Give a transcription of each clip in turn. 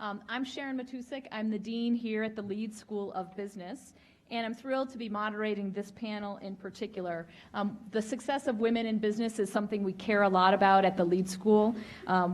I'm Sharon Matusik. I'm the Dean here at the Leeds School of Business, and I'm thrilled to be moderating this panel in particular. The success of women in business is something we care a lot about at the Leeds School.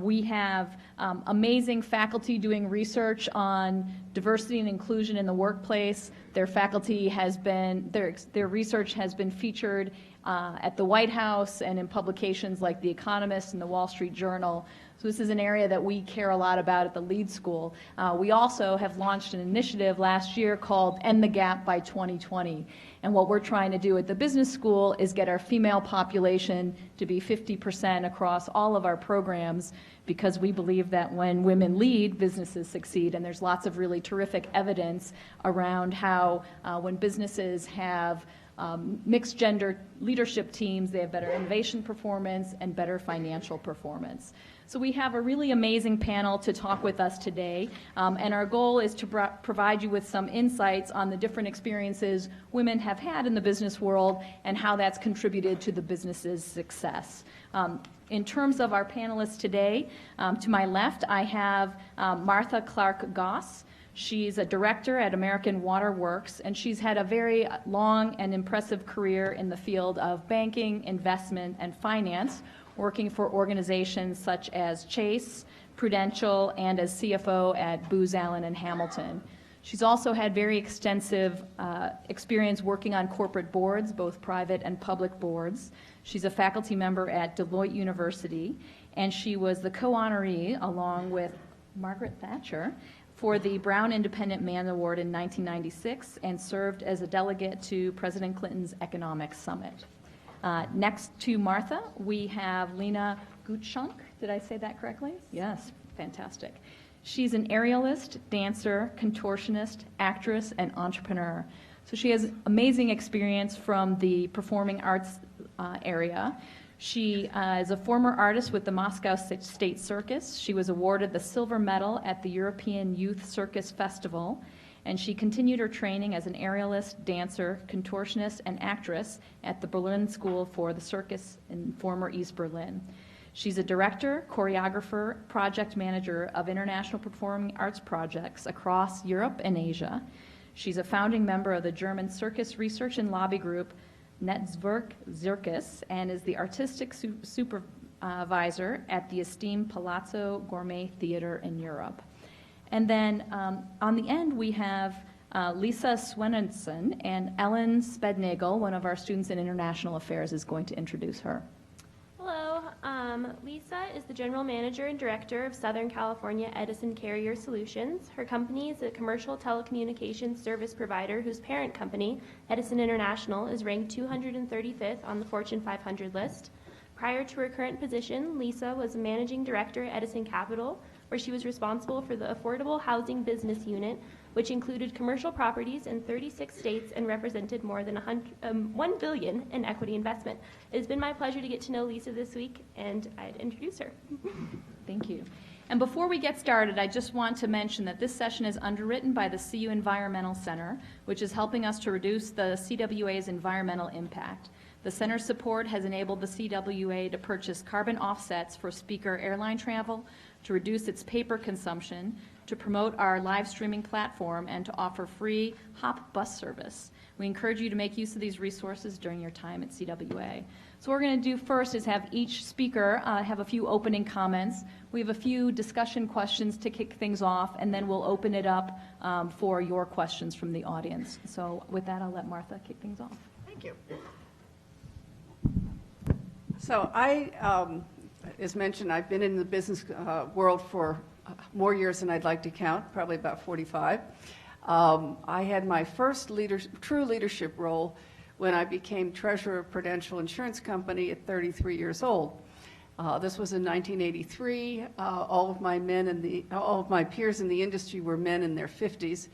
We have amazing faculty doing research on diversity and inclusion in the workplace. Their faculty has been, their research has been featured at the White House and in publications like The Economist and the Wall Street Journal. So this is an area that we care a lot about at the Leeds School. We also have launched an initiative last year called End the Gap by 2020. And what we're trying to do at the business school is get our female population to be 50% across all of our programs, because we believe that when women lead, businesses succeed. And there's lots of really terrific evidence around how when businesses have mixed gender leadership teams, they have better innovation performance and better financial performance. So we have a really amazing panel to talk with us today, and our goal is to provide you with some insights on the different experiences women have had in the business world and how that's contributed to the business's success. In terms of our panelists today, to my left I have Martha Clark Goss. She's a director at American Water Works, and she's had a very long and impressive career in the field of banking, investment, and finance, working for organizations such as Chase, Prudential, and as CFO at Booz Allen and Hamilton. She's also had very extensive experience working on corporate boards, both private and public boards. She's a faculty member at Deloitte University, and she was the co-honoree, along with Margaret Thatcher, for the Brown Independent Man Award in 1996 and served as a delegate to President Clinton's Economic Summit. Next to Martha, we have Lena Gutschunk. Did I say that correctly? Yes, fantastic. She's an aerialist, dancer, contortionist, actress, and entrepreneur. So she has amazing experience from the performing arts area. She is a former artist with the Moscow State Circus. She was awarded the silver medal at the European Youth Circus Festival, and she continued her training as an aerialist, dancer, contortionist, and actress at the Berlin School for the Circus in former East Berlin. She's a director, choreographer, project manager of international performing arts projects across Europe and Asia. She's a founding member of the German Circus Research and Lobby Group, Netzwerk Circus, and is the artistic supervisor at the esteemed Palazzo Gourmet Theater in Europe. And then on the end, we have Lisa Swenensson, and Ellen Spednagel, one of our students in International Affairs, is going to introduce her. Hello, Lisa is the General Manager and Director of Southern California Edison Carrier Solutions. Her company is a commercial telecommunications service provider whose parent company, Edison International, is ranked 235th on the Fortune 500 list. Prior to her current position, Lisa was a Managing Director at Edison Capital, where she was responsible for the Affordable Housing Business Unit, which included commercial properties in 36 states and represented more than $1 billion in equity investment. It has been my pleasure to get to know Lisa this week, and I'd introduce her. Thank you. And before we get started, I just want to mention that this session is underwritten by the CU Environmental Center, which is helping us to reduce the CWA's environmental impact. The center's support has enabled the CWA to purchase carbon offsets for speaker airline travel, to reduce its paper consumption, to promote our live streaming platform, and to offer free HOP bus service. We encourage you to make use of these resources during your time at CWA. So what we're going to do first is have each speaker have a few opening comments. We have a few discussion questions to kick things off, and then we'll open it up for your questions from the audience. So with that, I'll let Martha kick things off. Thank you. So as mentioned, I've been in the business world for more years than I'd like to count, probably about 45. I had my first true leadership role when I became treasurer of Prudential Insurance Company at 33 years old. This was in 1983. All of my peers in the industry were men in their 50s,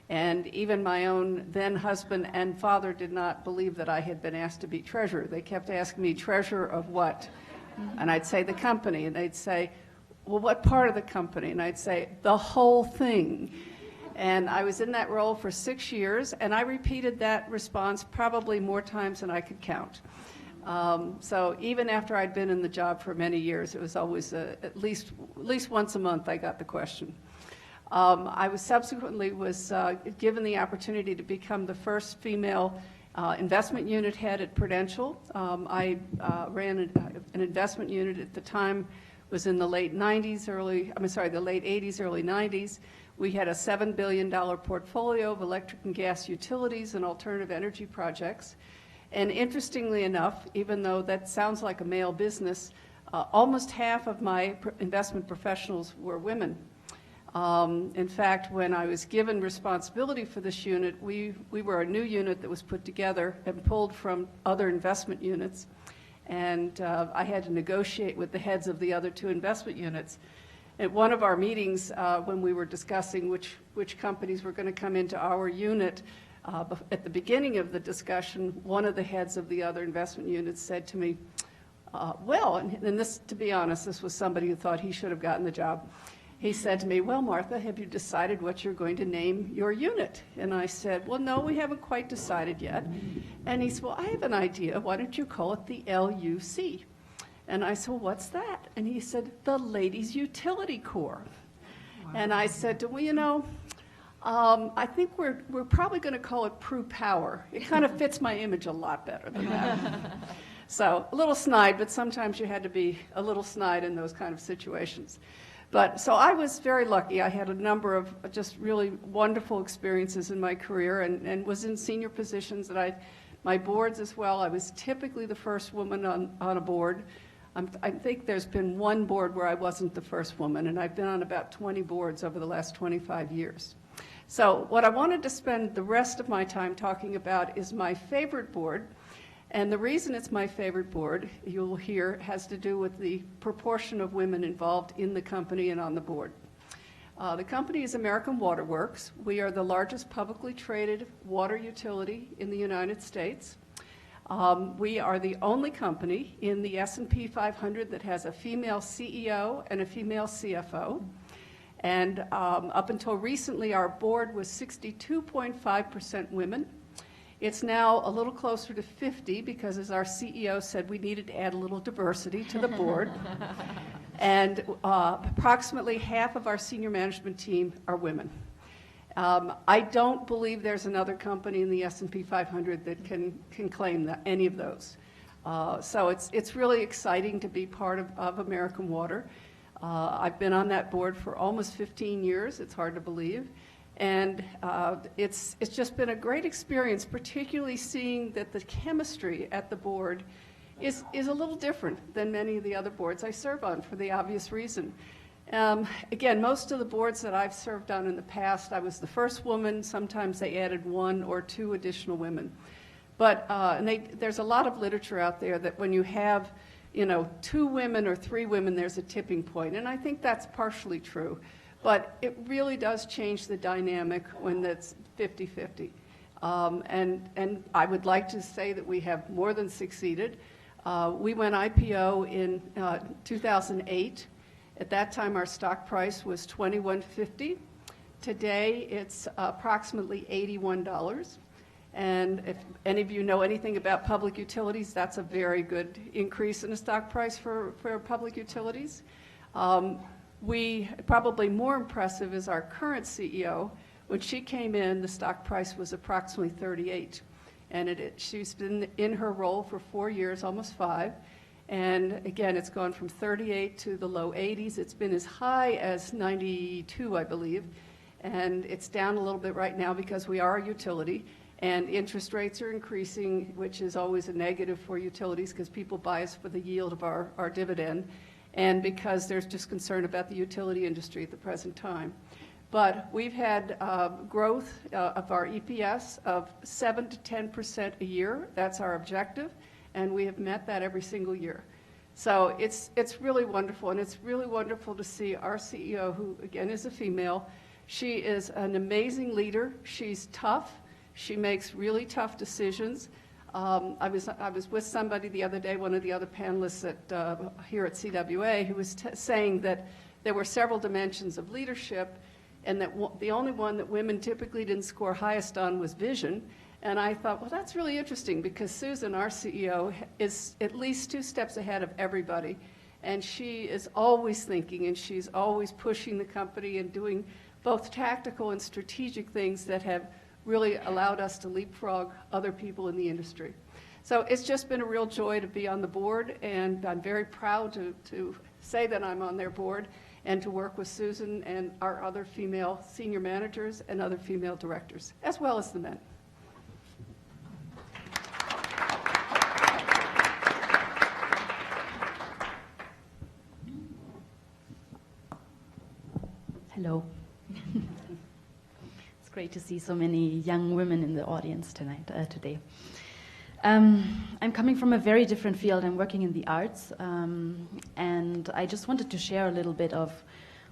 and even my own then husband and father did not believe that I had been asked to be treasurer. They kept asking me, treasurer of what? And I'd say the company, and they'd say, well, what part of the company? And I'd say, the whole thing. And I was in that role for 6 years, and I repeated that response probably more times than I could count. So even after I'd been in the job for many years, it was always at least once a month I got the question. I was subsequently given the opportunity to become the first female investment unit head at Prudential. I ran an investment unit at the time, was in the late 80s, early 90s. We had a $7 billion portfolio of electric and gas utilities and alternative energy projects. And interestingly enough, even though that sounds like a male business, almost half of my investment professionals were women. In fact, when I was given responsibility for this unit, we were a new unit that was put together and pulled from other investment units. And I had to negotiate with the heads of the other two investment units. At one of our meetings, when we were discussing which companies were going to come into our unit, at the beginning of the discussion, one of the heads of the other investment units said to me, well, and this, to be honest, this was somebody who thought he should have gotten the job. He said to me, well, Martha, have you decided what you're going to name your unit? And I said, well, no, we haven't quite decided yet. And he said, well, I have an idea. Why don't you call it the LUC? And I said, well, what's that? And he said, the Ladies Utility Corps. Wow. And I said, well, you know, I think we're probably going to call it Prue Power. It kind of fits my image a lot better than that. So a little snide, but sometimes you had to be a little snide in those kind of situations. But so I was very lucky. I had a number of just really wonderful experiences in my career and was in senior positions. And my boards as well, I was typically the first woman on a board. I think there's been one board where I wasn't the first woman, and I've been on about 20 boards over the last 25 years. So what I wanted to spend the rest of my time talking about is my favorite board. And the reason it's my favorite board, you'll hear, has to do with the proportion of women involved in the company and on the board. The company is American Water Works. We are the largest publicly traded water utility in the United States. We are the only company in the S&P 500 that has a female CEO and a female CFO. And up until recently, our board was 62.5% women. It's now a little closer to 50 because, as our CEO said, we needed to add a little diversity to the board. And approximately half of our senior management team are women. I don't believe there's another company in the S&P 500 that can claim any of those. So it's really exciting to be part of American Water. I've been on that board for almost 15 years. It's hard to believe. And it's just been a great experience, particularly seeing that the chemistry at the board is a little different than many of the other boards I serve on, for the obvious reason. Again, most of the boards that I've served on in the past, I was the first woman. Sometimes they added one or two additional women. But there's a lot of literature out there that when you have, you know, 2 women or 3 women, there's a tipping point. And I think that's partially true. But it really does change the dynamic when that's 50-50. And I would like to say that we have more than succeeded. We went IPO in 2008. At that time, our stock price was $21.50. Today, it's approximately $81. And if any of you know anything about public utilities, that's a very good increase in the stock price for public utilities. Probably more impressive is our current CEO. When she came in, the stock price was approximately 38. And she's been in her role for 4 years, almost 5. And again, it's gone from 38 to the low 80s. It's been as high as 92, I believe. And it's down a little bit right now because we are a utility. And interest rates are increasing, which is always a negative for utilities because people buy us for the yield of our dividend, and because there's just concern about the utility industry at the present time. But we've had growth of our EPS of 7 to 10% a year. That's our objective, and we have met that every single year. So it's really wonderful, and it's really wonderful to see our CEO, who again is a female. She is an amazing leader. She's tough. She makes really tough decisions. I was with somebody the other day, one of the other panelists here at CWA, who was saying that there were several dimensions of leadership, and that the only one that women typically didn't score highest on was vision. And I thought, well, that's really interesting because Susan, our CEO, is at least 2 steps ahead of everybody. And she is always thinking, and she's always pushing the company and doing both tactical and strategic things that have really allowed us to leapfrog other people in the industry. So it's just been a real joy to be on the board, and I'm very proud to say that I'm on their board and to work with Susan and our other female senior managers and other female directors, as well as the men. Hello. It's great to see so many young women in the audience today. I'm coming from a very different field. I'm working in the arts, and I just wanted to share a little bit of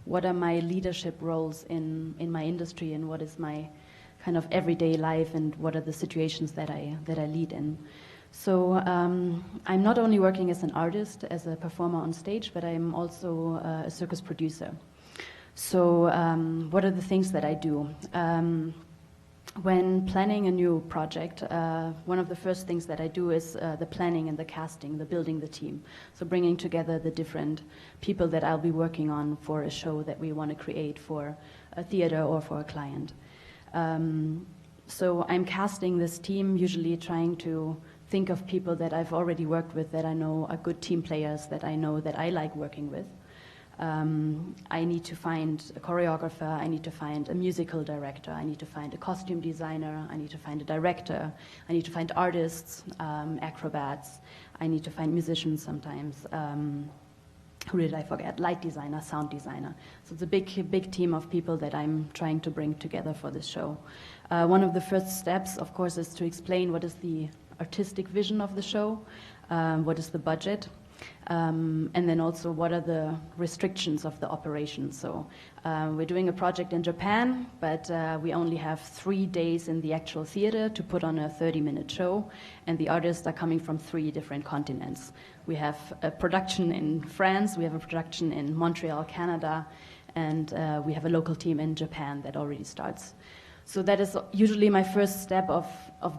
what are my leadership roles in my industry, and what is my kind of everyday life, and what are the situations that I lead in. So I'm not only working as an artist, as a performer on stage, but I'm also a circus producer. So what are the things that I do? When planning a new project, one of the first things that I do is the planning and the casting, the building the team. So bringing together the different people that I'll be working on for a show that we want to create for a theater or for a client. So I'm casting this team, usually trying to think of people that I've already worked with, that I know are good team players, that I know that I like working with. I need to find a choreographer, I need to find a musical director, I need to find a costume designer, I need to find a director, I need to find artists, acrobats, I need to find musicians sometimes. Who did I forget? Light designer, sound designer. So it's a big team of people that I'm trying to bring together for this show. One of the first steps, of course, is to explain what is the artistic vision of the show, what is the budget, and then also what are the restrictions of the operation. So we're doing a project in Japan, but we only have 3 days in the actual theater to put on a 30-minute show, and the artists are coming from 3 different continents. We have a production in France, we have a production in Montreal, Canada, and we have a local team in Japan that already starts. So that is usually my first step of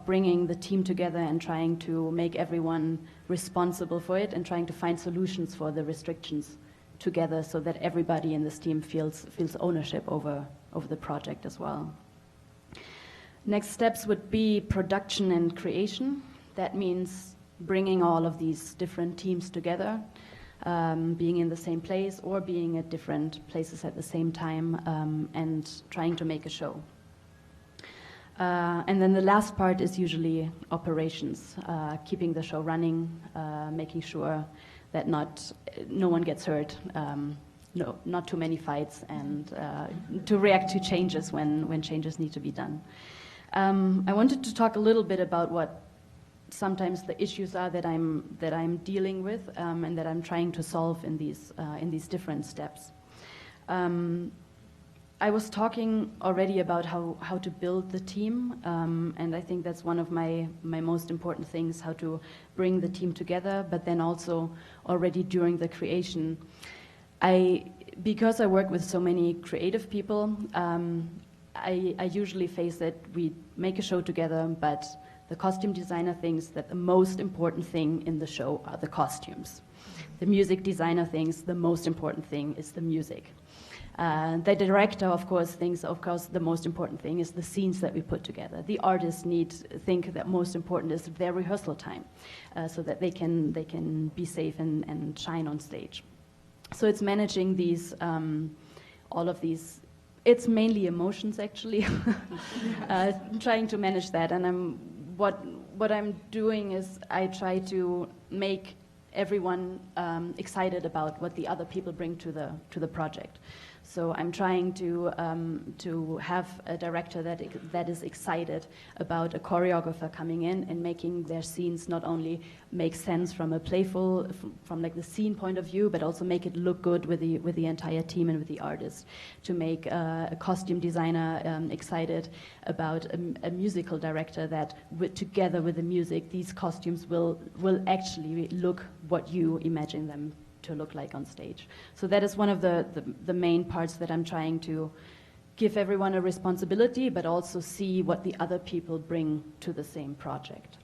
bringing the team together and trying to make everyone responsible for it and trying to find solutions for the restrictions together so that everybody in this team feels ownership over the project as well. Next steps would be production and creation. That means bringing all of these different teams together, being in the same place or being at different places at the same time, and trying to make a show. And then the last part is usually operations, keeping the show running, making sure that no one gets hurt, not too many fights, and to react to changes when changes need to be done. I wanted to talk a little bit about what sometimes the issues are that I'm dealing with and that I'm trying to solve in these different steps. I was talking already about how to build the team, and I think that's one of my most important things, how to bring the team together, but then also already during the creation. Because I work with so many creative people, I usually face that we make a show together, but the costume designer thinks that the most important thing in the show are the costumes. The music designer thinks the most important thing is the music. The director, of course, thinks, the most important thing is the scenes that we put together. The artists think that most important is their rehearsal time, so that they can be safe and shine on stage. So it's managing these, all of these. It's mainly emotions, actually, trying to manage that. And what I'm doing is I try to make everyone excited about what the other people bring to the project. So I'm trying to have a director that is excited about a choreographer coming in and making their scenes not only make sense from a playful, from like the scene point of view, but also make it look good with the entire team and with the artist. To make a costume designer excited about a musical director that, together with the music, these costumes will actually look what you imagine them to look like on stage. So that is one of the main parts that I'm trying to give everyone a responsibility, but also see what the other people bring to the same project.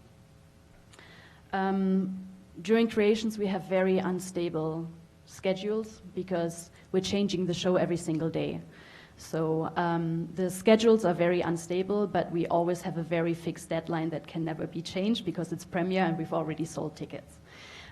During creations, we have very unstable schedules because we're changing the show every single day. So the schedules are very unstable, but we always have a very fixed deadline that can never be changed because it's premiere and we've already sold tickets.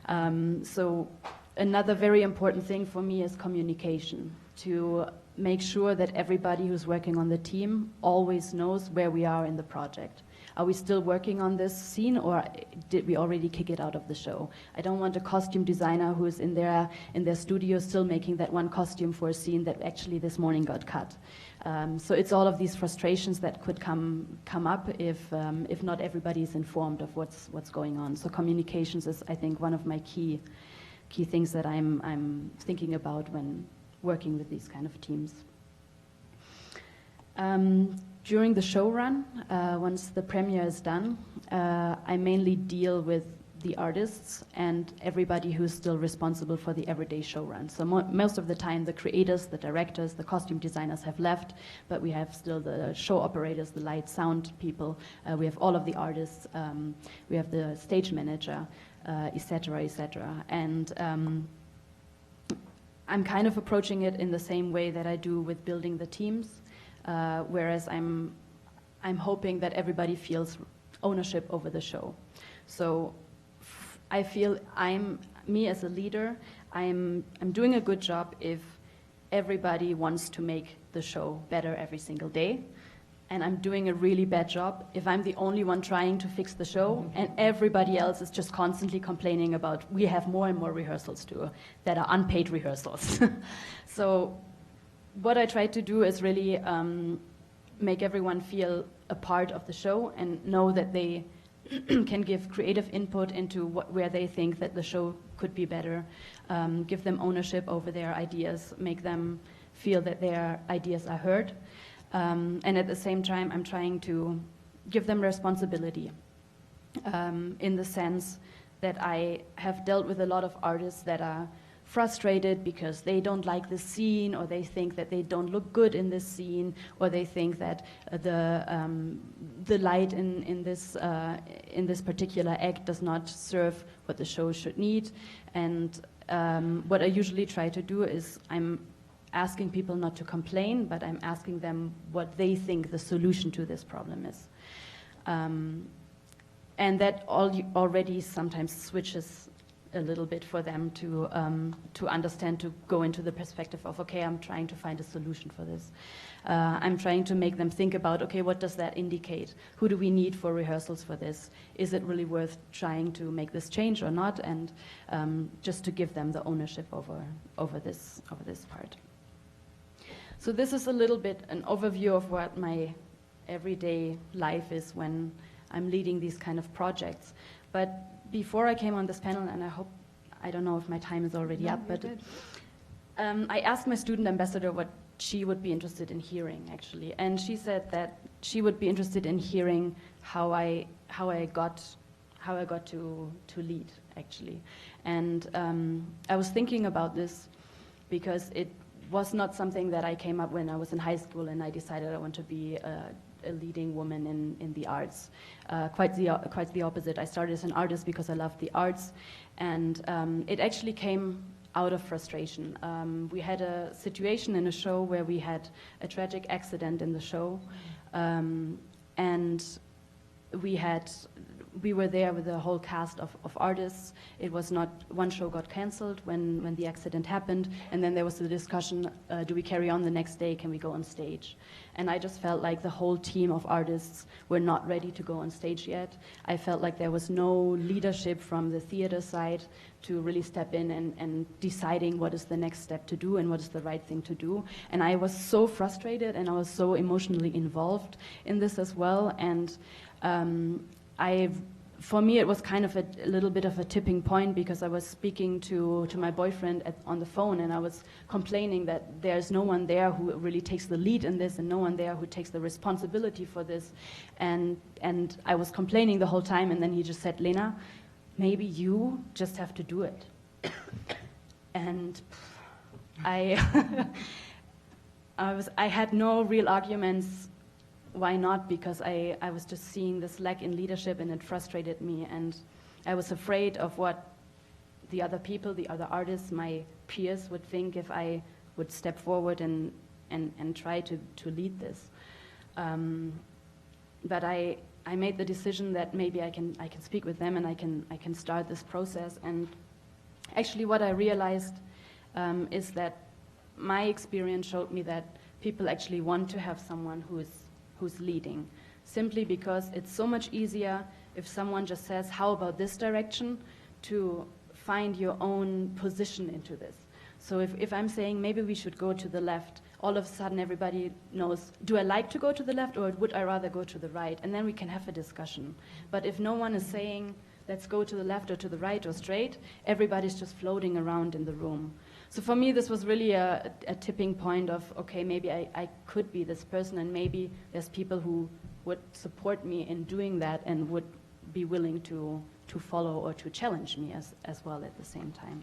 So another very important thing for me is communication, to make sure that everybody who's working on the team always knows where we are in the project. Are we still working on this scene, or did we already kick it out of the show? I don't want a costume designer who's in their studio still making that one costume for a scene that actually this morning got cut. So it's all of these frustrations that could come up if not everybody is informed of what's going on. So communications is, I think, one of my key things that I'm thinking about when working with these kind of teams. During the show run, once the premiere is done, I mainly deal with the artists and everybody who's still responsible for the everyday show run. So most of the time, the creators, the directors, the costume designers have left, but we have still the show operators, the light sound people, we have all of the artists, we have the stage manager, etc., etc. And I'm kind of approaching it in the same way that I do with building the teams, whereas I'm hoping that everybody feels ownership over the show. So I feel me as a leader, I'm doing a good job if everybody wants to make the show better every single day. And I'm doing a really bad job if I'm the only one trying to fix the show and everybody else is just constantly complaining about we have more and more rehearsals that are unpaid rehearsals. So what I try to do is really make everyone feel a part of the show and know that they can give creative input into where they think that the show could be better, give them ownership over their ideas, make them feel that their ideas are heard. And at the same time, I'm trying to give them responsibility in the sense that I have dealt with a lot of artists that are frustrated because they don't like this scene, or they think that they don't look good in this scene, or they think that the light in this particular act does not serve what the show should need. And what I usually try to do is I'm asking people not to complain, but I'm asking them what they think the solution to this problem is. And that already sometimes switches a little bit for them to understand, to go into the perspective of, okay, I'm trying to find a solution for this. I'm trying to make them think about, okay, what does that indicate? Who do we need for rehearsals for this? Is it really worth trying to make this change or not? And just to give them the ownership over this part. So this is a little bit an overview of what my everyday life is when I'm leading these kind of projects. But before I came on this panel, and I don't know if my time is already up, but I asked my student ambassador what she would be interested in hearing, actually. And she said that she would be interested in hearing how I got to lead, actually. And I was thinking about this because it was not something that I came up when I was in high school and I decided I want to be a leading woman in the arts. Quite the opposite. I started as an artist because I loved the arts, and it actually came out of frustration. We had a situation in a show where we had a tragic accident in the show, and we were there with the whole cast of artists. It was not, one show got cancelled when the accident happened, and then there was the discussion, do we carry on the next day, can we go on stage? And I just felt like the whole team of artists were not ready to go on stage yet. I felt like there was no leadership from the theater side to really step in and deciding what is the next step to do and what is the right thing to do. And I was so frustrated and I was so emotionally involved in this as well. And for me, it was kind of a little bit of a tipping point, because I was speaking to my boyfriend on the phone, and I was complaining that there's no one there who really takes the lead in this, and no one there who takes the responsibility for this. And I was complaining the whole time, and then he just said, Lena, maybe you just have to do it. And I had no real arguments. Why not? Because I was just seeing this lack in leadership, and it frustrated me, and I was afraid of what the other people, the other artists, my peers would think if I would step forward and and try to lead this. But I made the decision that maybe I can speak with them and I can start this process. And actually what I realized is that my experience showed me that people actually want to have someone who's leading, simply because it's so much easier if someone just says, how about this direction, to find your own position into this. So if I'm saying maybe we should go to the left, all of a sudden everybody knows, do I like to go to the left or would I rather go to the right? And then we can have a discussion. But if no one is saying, let's go to the left or to the right or straight, everybody's just floating around in the room. So for me, this was really a tipping point of, okay, maybe I could be this person, and maybe there's people who would support me in doing that and would be willing to follow or to challenge me as well at the same time.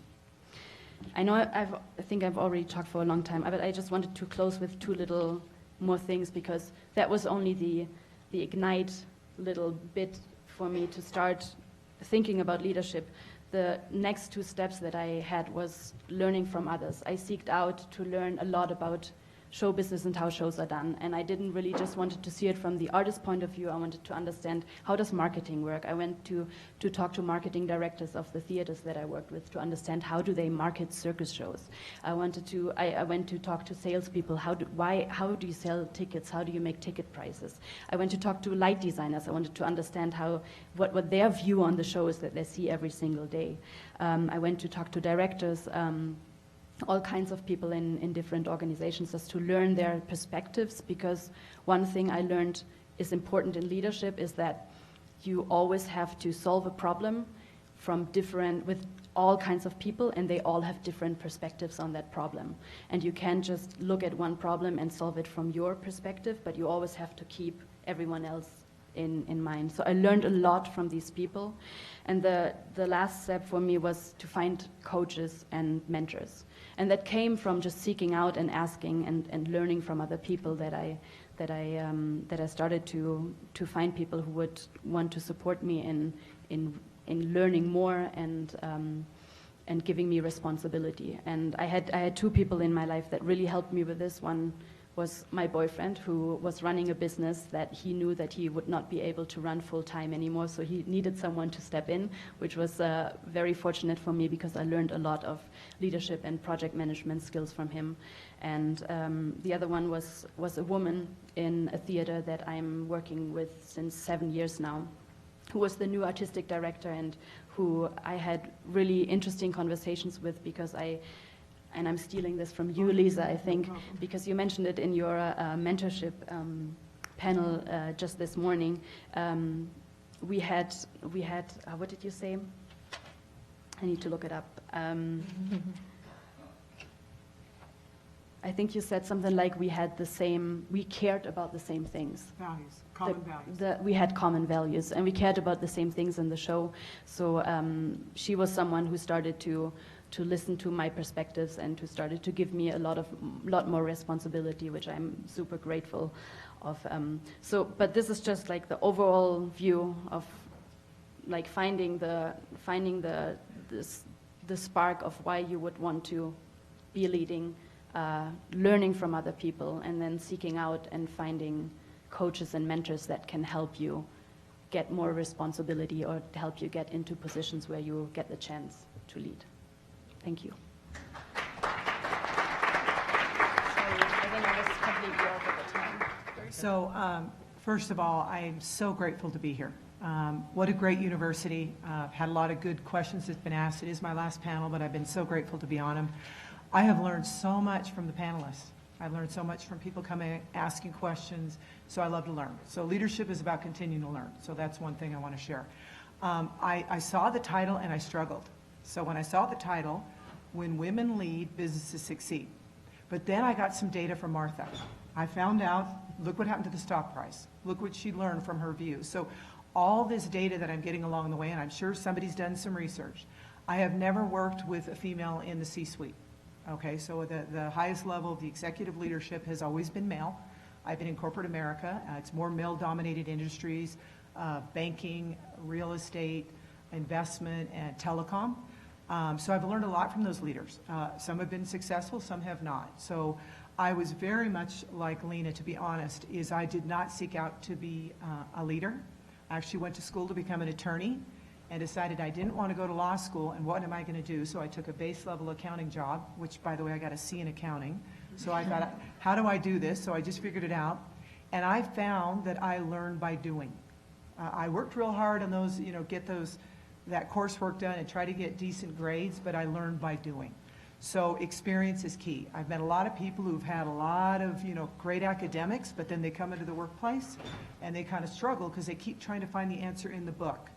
I know I think I've already talked for a long time, but I just wanted to close with two little more things, because that was only the ignite little bit for me to start thinking about leadership. The next two steps that I had was learning from others. I seeked out to learn a lot about show business and how shows are done. And I didn't really just wanted to see it from the artist point of view. I wanted to understand, how does marketing work? I went to talk to marketing directors of the theaters that I worked with to understand, how do they market circus shows? I went to talk to salespeople. How do you sell tickets? How do you make ticket prices? I went to talk to light designers. I wanted to understand what their view on the show is that they see every single day. I went to talk to directors, all kinds of people in different organizations, just to learn their perspectives, because one thing I learned is important in leadership is that you always have to solve a problem with all kinds of people, and they all have different perspectives on that problem. And you can't just look at one problem and solve it from your perspective, but you always have to keep everyone else in mind. So I learned a lot from these people. And the last step for me was to find coaches and mentors. And that came from just seeking out and asking and learning from other people that I started to find people who would want to support me in learning more and giving me responsibility. And I had two people in my life that really helped me with this. One was my boyfriend, who was running a business that he knew that he would not be able to run full time anymore, so he needed someone to step in, which was very fortunate for me, because I learned a lot of leadership and project management skills from him. And the other one was a woman in a theater that I'm working with since 7 years now, who was the new artistic director, and who I had really interesting conversations with, because and I'm stealing this from you, Lisa, I think, because you mentioned it in your mentorship panel just this morning. We had what did you say? I need to look it up. I think you said something like we cared about the same things. Values, common values. We had common values, and we cared about the same things in the show. So she was someone who started to listen to my perspectives and to started to give me a lot more responsibility, which I'm super grateful of. But this is just like the overall view of like finding the spark of why you would want to be leading, learning from other people, and then seeking out and finding coaches and mentors that can help you get more responsibility or help you get into positions where you get the chance to lead. Thank you. So, first of all, I am so grateful to be here. What a great university. I've had a lot of good questions that's been asked. It is my last panel, but I've been so grateful to be on them. I have learned so much from the panelists. I've learned so much from people coming, asking questions, so I love to learn. So leadership is about continuing to learn. So that's one thing I want to share. I saw the title and I struggled. So when I saw the title, When Women Lead, Businesses Succeed. But then I got some data from Martha. I found out, look what happened to the stock price. Look what she learned from her view. So all this data that I'm getting along the way, and I'm sure somebody's done some research. I have never worked with a female in the C-suite. Okay, so the highest level of the executive leadership has always been male. I've been in corporate America. It's more male-dominated industries, banking, real estate, investment, and telecom. So I've learned a lot from those leaders. Some have been successful, some have not. So I was very much like Lena, to be honest, is I did not seek out to be a leader. I actually went to school to become an attorney and decided I didn't want to go to law school, and what am I going to do? So I took a base level accounting job, which, by the way, I got a C in accounting. So I thought, how do I do this? So I just figured it out. And I found that I learned by doing. I worked real hard on those, get that coursework done and try to get decent grades, but I learned by doing. So experience is key. I've met a lot of people who've had a lot of, great academics, but then they come into the workplace and they kind of struggle because they keep trying to find the answer in the book.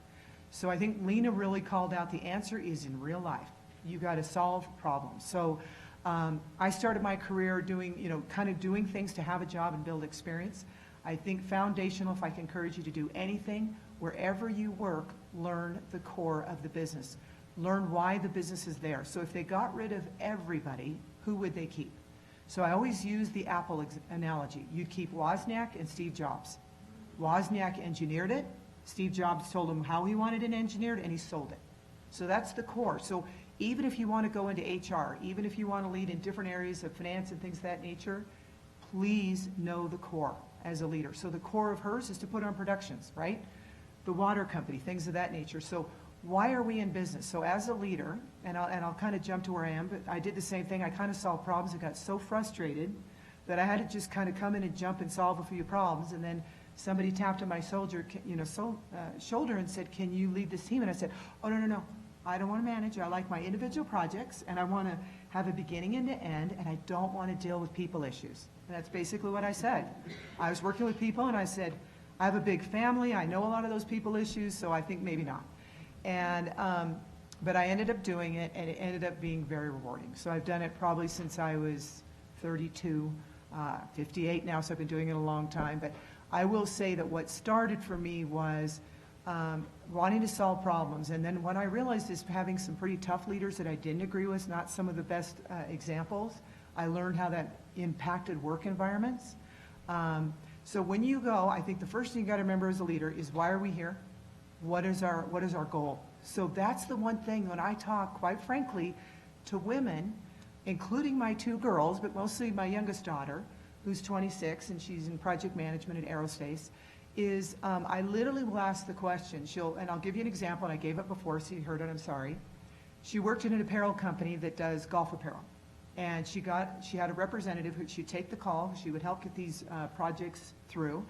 So I think Lena really called out the answer is in real life. You got to solve problems. So I started my career doing, kind of doing things to have a job and build experience. I think foundational, if I can encourage you to do anything, wherever you work, learn the core of the business. Learn why the business is there. So if they got rid of everybody, who would they keep? So I always use the Apple analogy. You'd keep Wozniak and Steve Jobs. Wozniak engineered it. Steve Jobs told him how he wanted it engineered, and he sold it. So that's the core. So even if you want to go into HR, even if you want to lead in different areas of finance and things of that nature, please know the core as a leader. So the core of hers is to put on productions, right? The water company, things of that nature. So why are we in business? So as a leader, and I'll kind of jump to where I am, but I did the same thing. I kind of solved problems. I got so frustrated that I had to just kind of come in and jump and solve a few problems. And then somebody tapped on my shoulder and said, "Can you lead this team?" And I said, "Oh, no. I don't want to manage. I like my individual projects, and I want to have a beginning and an end, and I don't want to deal with people issues." And that's basically what I said. I was working with people, and I said, "I have a big family. I know a lot of those people issues, so I think maybe not." And but I ended up doing it, and it ended up being very rewarding. So I've done it probably since I was 32, 58 now, so I've been doing it a long time. But I will say that what started for me was wanting to solve problems. And then what I realized is having some pretty tough leaders that I didn't agree with, not some of the best examples. I learned how that impacted work environments. So when you go, I think the first thing you got to remember as a leader is, why are we here? What is our goal? So that's the one thing when I talk, quite frankly, to women, including my two girls, but mostly my youngest daughter, who's 26, and she's in project management at aerospace, is I literally will ask the question. And I'll give you an example, and I gave it before, so you heard it, I'm sorry. She worked in an apparel company that does golf apparel. And she had a representative who she'd take the call. She would help get these projects through.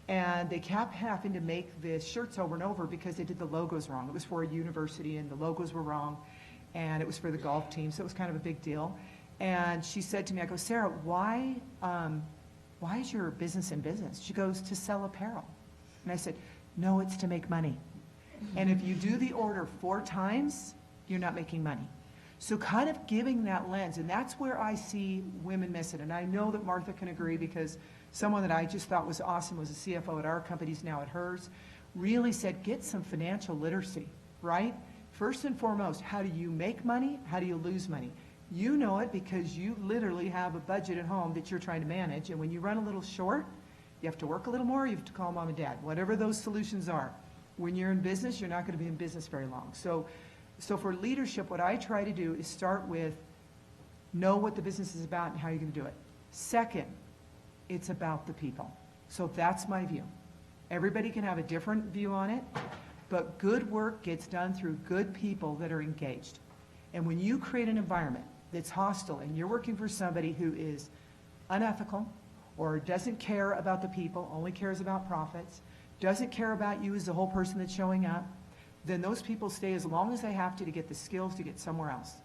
And they kept having to make the shirts over and over because they did the logos wrong. It was for a university, and the logos were wrong. And it was for the golf team, so it was kind of a big deal. And she said to me, I go, "Sarah, why is your business in business?" She goes, "To sell apparel." And I said, "No, it's to make money. And if you do the order 4 times, you're not making money." So kind of giving that lens, and that's where I see women miss it. And I know that Martha can agree, because someone that I just thought was awesome, was a CFO at our companies, now at hers, really said, get some financial literacy, right? First and foremost, how do you make money? How do you lose money? You know it because you literally have a budget at home that you're trying to manage, and when you run a little short, you have to work a little more, you have to call mom and dad, whatever those solutions are. When you're in business, you're not going to be in business very long. So for leadership, what I try to do is start with, know what the business is about and how you're going to do it. Second, it's about the people. So that's my view. Everybody can have a different view on it, but good work gets done through good people that are engaged. And when you create an environment that's hostile and you're working for somebody who is unethical or doesn't care about the people, only cares about profits, doesn't care about you as the whole person that's showing up, then those people stay as long as they have to get the skills to get somewhere else.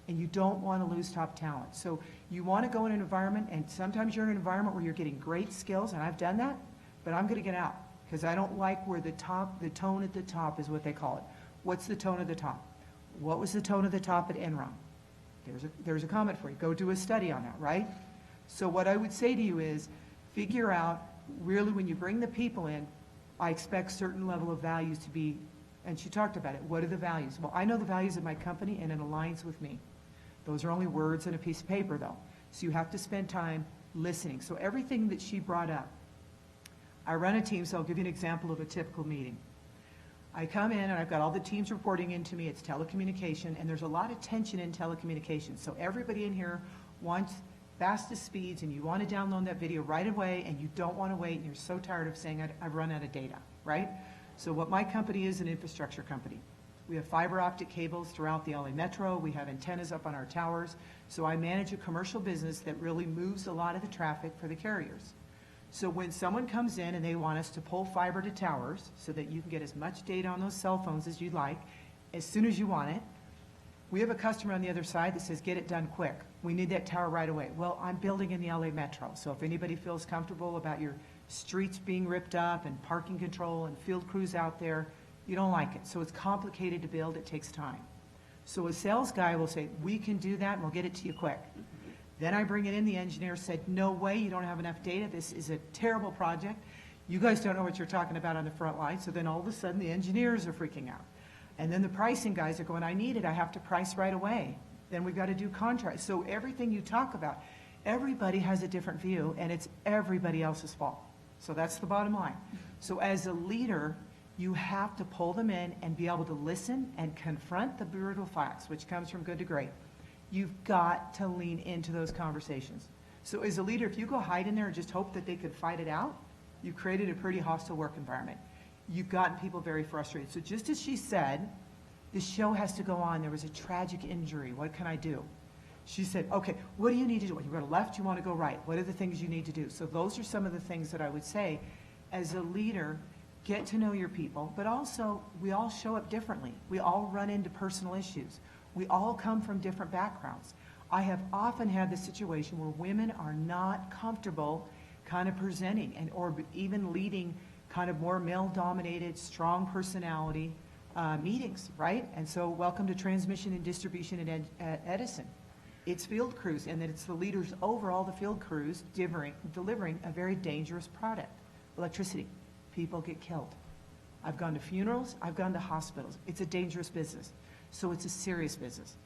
And you don't want to lose top talent. So you want to go in an environment, and sometimes you're in an environment where you're getting great skills, and I've done that, but I'm going to get out because I don't like where the tone at the top is what they call it. What's the tone at the top? What was the tone of the top at Enron? There's a comment for you. Go do a study on that, right? So what I would say to you is, figure out, really, when you bring the people in, I expect certain level of values to be, and she talked about it. What are the values? Well, I know the values of my company, and it aligns with me. Those are only words on a piece of paper, though. So you have to spend time listening. So everything that she brought up, I run a team, so I'll give you an example of a typical meeting. I come in, and I've got all the teams reporting into me. It's telecommunication, and there's a lot of tension in telecommunications. So everybody in here wants fastest speeds and you want to download that video right away and you don't want to wait and you're so tired of saying, I've run out of data, right? So what my company is an infrastructure company. We have fiber optic cables throughout the LA Metro. We have antennas up on our towers. So I manage a commercial business that really moves a lot of the traffic for the carriers. So when someone comes in and they want us to pull fiber to towers so that you can get as much data on those cell phones as you'd like, as soon as you want it, we have a customer on the other side that says, get it done quick. We need that tower right away. Well, I'm building in the LA Metro, so if anybody feels comfortable about your streets being ripped up and parking control and field crews out there, you don't like it. So it's complicated to build, it takes time. So a sales guy will say, we can do that and we'll get it to you quick. Then I bring it in, the engineer said, no way, you don't have enough data, this is a terrible project. You guys don't know what you're talking about on the front line, so then all of a sudden the engineers are freaking out. And then the pricing guys are going, I need it, I have to price right away. Then we've got to do contracts. So everything you talk about, everybody has a different view and it's everybody else's fault. So that's the bottom line. So as a leader, you have to pull them in and be able to listen and confront the brutal facts, which comes from good to great. You've got to lean into those conversations. So as a leader, if you go hide in there and just hope that they could fight it out, you've created a pretty hostile work environment. You've gotten people very frustrated. So just as she said, the show has to go on. There was a tragic injury. What can I do? She said, okay, what do you need to do? You go to left, you want to go right. What are the things you need to do? So those are some of the things that I would say as a leader. Get to know your people, but also we all show up differently. We all run into personal issues. We all come from different backgrounds. I have often had the situation where women are not comfortable kind of presenting and or even leading kind of more male-dominated, strong personality meetings, right? And so welcome to transmission and distribution at Edison. It's field crews, and that it's the leaders over all the field crews delivering a very dangerous product, electricity. People get killed. I've gone to funerals, I've gone to hospitals. It's a dangerous business. So it's a serious business.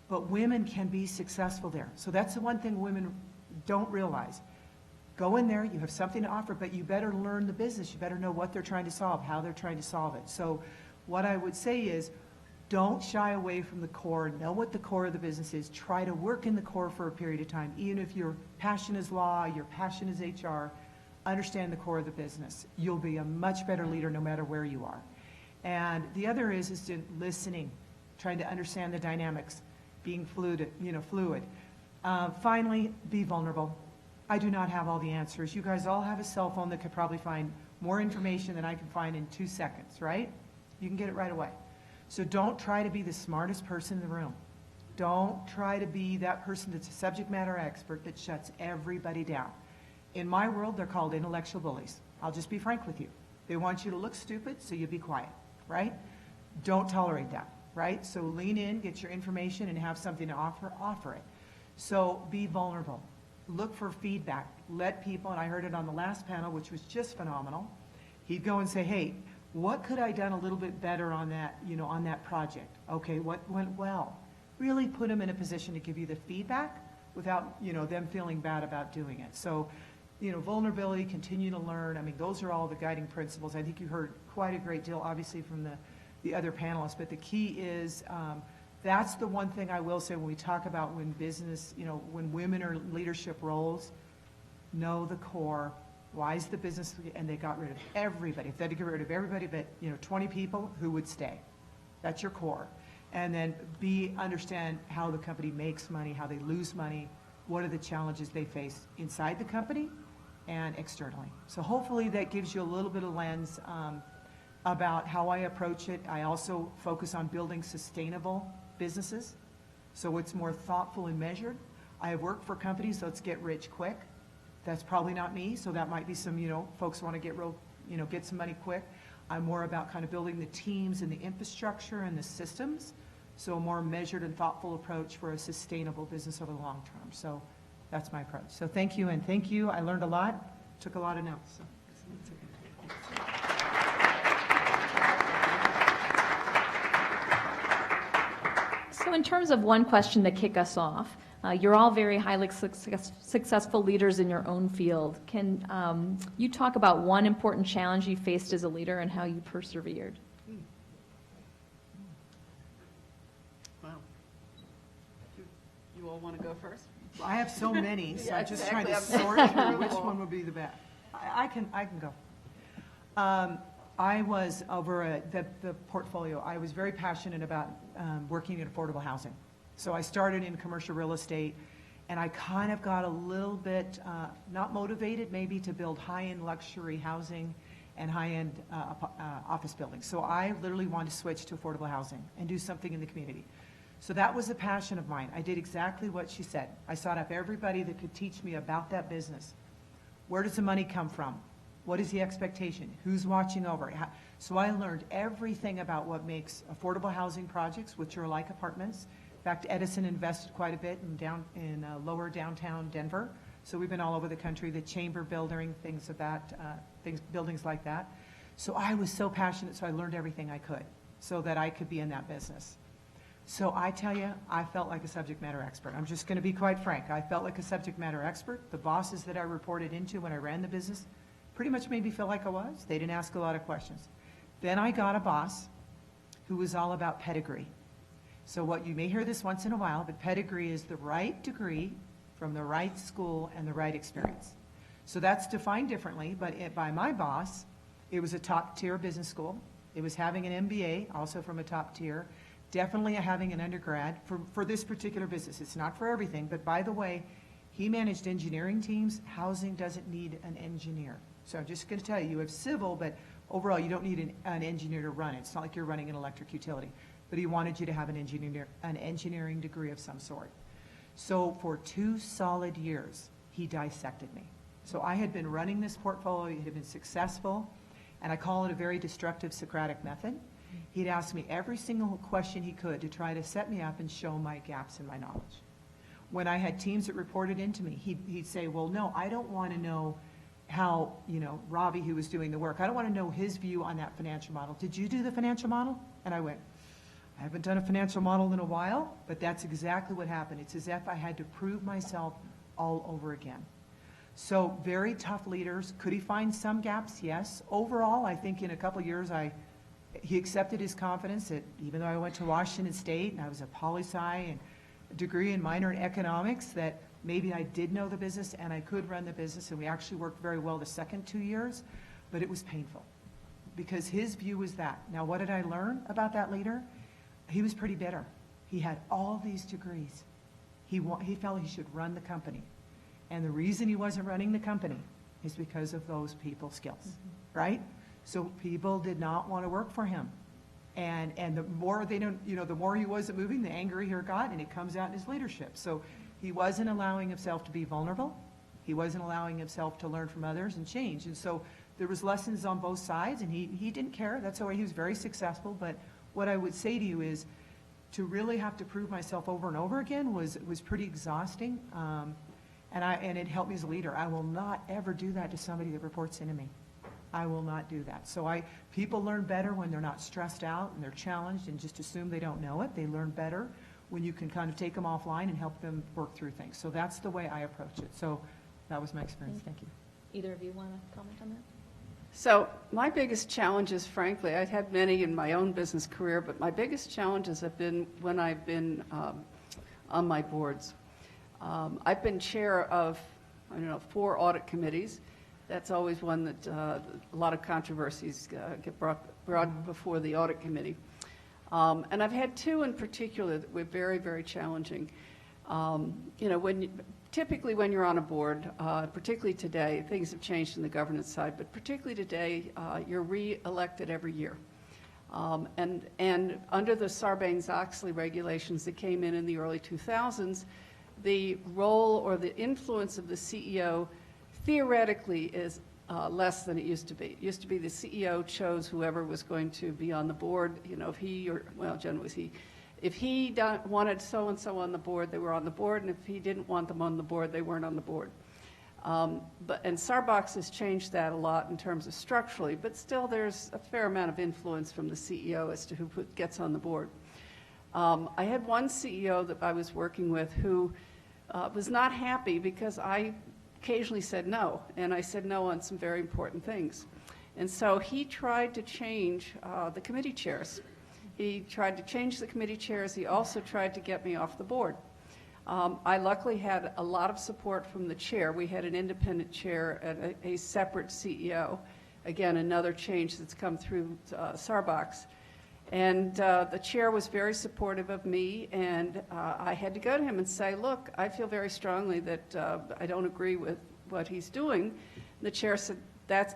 But women can be successful there. So that's the one thing women don't realize. Go in there, you have something to offer, but you better learn the business. You better know what they're trying to solve, how they're trying to solve it. So what I would say is, don't shy away from the core. Know what the core of the business is. Try to work in the core for a period of time. Even if your passion is law, your passion is HR, understand the core of the business. You'll be a much better leader no matter where you are. And the other is to listening, trying to understand the dynamics, being fluid. Finally, be vulnerable. I do not have all the answers. You guys all have a cell phone that could probably find more information than I can find in 2 seconds, right? You can get it right away. So don't try to be the smartest person in the room. Don't try to be that person that's a subject matter expert that shuts everybody down. In my world, they're called intellectual bullies. I'll just be frank with you. They want you to look stupid, so you be quiet, right? Don't tolerate that, right? So lean in, get your information, and have something to offer it. So be vulnerable. Look for feedback. Let people, and I heard it on the last panel, which was just phenomenal. He'd go and say, hey, what could I have done a little bit better on that, on that project? Okay, what went well? Really put them in a position to give you the feedback without, them feeling bad about doing it. So, vulnerability, continue to learn. I mean, those are all the guiding principles. I think you heard quite a great deal, obviously, from the other panelists. But the key is, that's the one thing I will say when we talk about when business, when women are in leadership roles, know the core. Why is the business, and they got rid of everybody. If they had to get rid of everybody but, 20 people, who would stay? That's your core. And then understand how the company makes money, how they lose money, what are the challenges they face inside the company and externally. So hopefully that gives you a little bit of lens about how I approach it. I also focus on building sustainable businesses, so it's more thoughtful and measured. I have worked for companies, let's get rich quick. That's probably not me, so that might be some, folks want to get real, get some money quick. I'm more about kind of building the teams and the infrastructure and the systems, so a more measured and thoughtful approach for a sustainable business over the long term. So that's my approach. So thank you, and thank you. I learned a lot, took a lot of notes. So. So in terms of one question to kick us off, you're all very highly successful leaders in your own field. Can you talk about one important challenge you faced as a leader and how you persevered? Wow. You all want to go first? I have so many, so Yeah, I'm just exactly. trying to sort through which one would be the best. I can go. I was over at the portfolio. I was very passionate about working in affordable housing. So I started in commercial real estate, and I kind of got a little bit, not motivated maybe, to build high-end luxury housing and high-end office buildings. So I literally wanted to switch to affordable housing and do something in the community. So that was a passion of mine. I did exactly what she said. I sought up everybody that could teach me about that business. Where does the money come from? What is the expectation? Who's watching over it? So I learned everything about what makes affordable housing projects, which are like apartments. In fact, Edison invested quite a bit in lower downtown Denver. So we've been all over the country, the Chamber building, buildings like that. So I was so passionate, so I learned everything I could so that I could be in that business. So I tell you, I felt like a subject matter expert. I'm just going to be quite frank. I felt like a subject matter expert. The bosses that I reported into when I ran the business pretty much made me feel like I was. They didn't ask a lot of questions. Then I got a boss who was all about pedigree. So what you may hear this once in a while, but pedigree is the right degree from the right school and the right experience. So that's defined differently, but by my boss, it was a top-tier business school. It was having an MBA, also from a top tier. Definitely having an undergrad for this particular business. It's not for everything, but by the way, he managed engineering teams. Housing doesn't need an engineer. So I'm just going to tell you, you have civil, but overall you don't need an engineer to run it. It's not like you're running an electric utility. But he wanted you to have an engineering degree of some sort. So for 2 solid years, he dissected me. So I had been running this portfolio, it had been successful, and I call it a very destructive Socratic method. He'd ask me every single question he could to try to set me up and show my gaps in my knowledge. When I had teams that reported into me, he'd say, well, no, I don't want to know how, Robbie, who was doing the work, I don't want to know his view on that financial model. Did you do the financial model? And I went, I haven't done a financial model in a while, but that's exactly what happened. It's as if I had to prove myself all over again. So very tough leaders. Could he find some gaps? Yes. Overall, I think in a couple of years, he accepted his confidence that even though I went to Washington State and I was a poli-sci and a degree and minor in economics, that maybe I did know the business and I could run the business, and we actually worked very well the second 2 years, but it was painful because his view was that. Now, what did I learn about that leader? He was pretty bitter. He had all these degrees. He felt he should run the company. And the reason he wasn't running the company is because of those people skills, right? So people did not want to work for him. And the more they don't, the more he wasn't moving, the angrier he got, and it comes out in his leadership. So he wasn't allowing himself to be vulnerable. He wasn't allowing himself to learn from others and change. And so there was lessons on both sides, and he didn't care. That's why he was very successful. But what I would say to you is to really have to prove myself over and over again was pretty exhausting. And it helped me as a leader. I will not ever do that to somebody that reports into me. I will not do that. So people learn better when they're not stressed out and they're challenged and just assume they don't know it. They learn better when you can kind of take them offline and help them work through things. So that's the way I approach it. So that was my experience. Thank you. Either of you want to comment on that? So my biggest challenges, frankly, I've had many in my own business career, but my biggest challenges have been when I've been on my boards. I've been chair of, 4 audit committees. That's always one that a lot of controversies get brought before the audit committee. And I've had 2 in particular that were very, very challenging. Typically when you're on a board, particularly today, things have changed in the governance side, but particularly today, you're re-elected every year. And under the Sarbanes-Oxley regulations that came in the early 2000s, the role or the influence of the CEO theoretically is less than it used to be. It used to be the CEO chose whoever was going to be on the board. If he wanted so-and-so on the board, they were on the board, and if he didn't want them on the board, they weren't on the board. And Sarbox has changed that a lot in terms of structurally, but still there's a fair amount of influence from the CEO as to who gets on the board. I had one CEO that I was working with who was not happy because I occasionally said no, and I said no on some very important things. And so he tried to change the committee chairs. He tried to change the committee chairs. He also tried to get me off the board. I luckily had a lot of support from the chair. We had an independent chair and a separate CEO. Again, another change that's come through Sarbox. And the chair was very supportive of me, and I had to go to him and say, look, I feel very strongly that I don't agree with what he's doing. The chair said,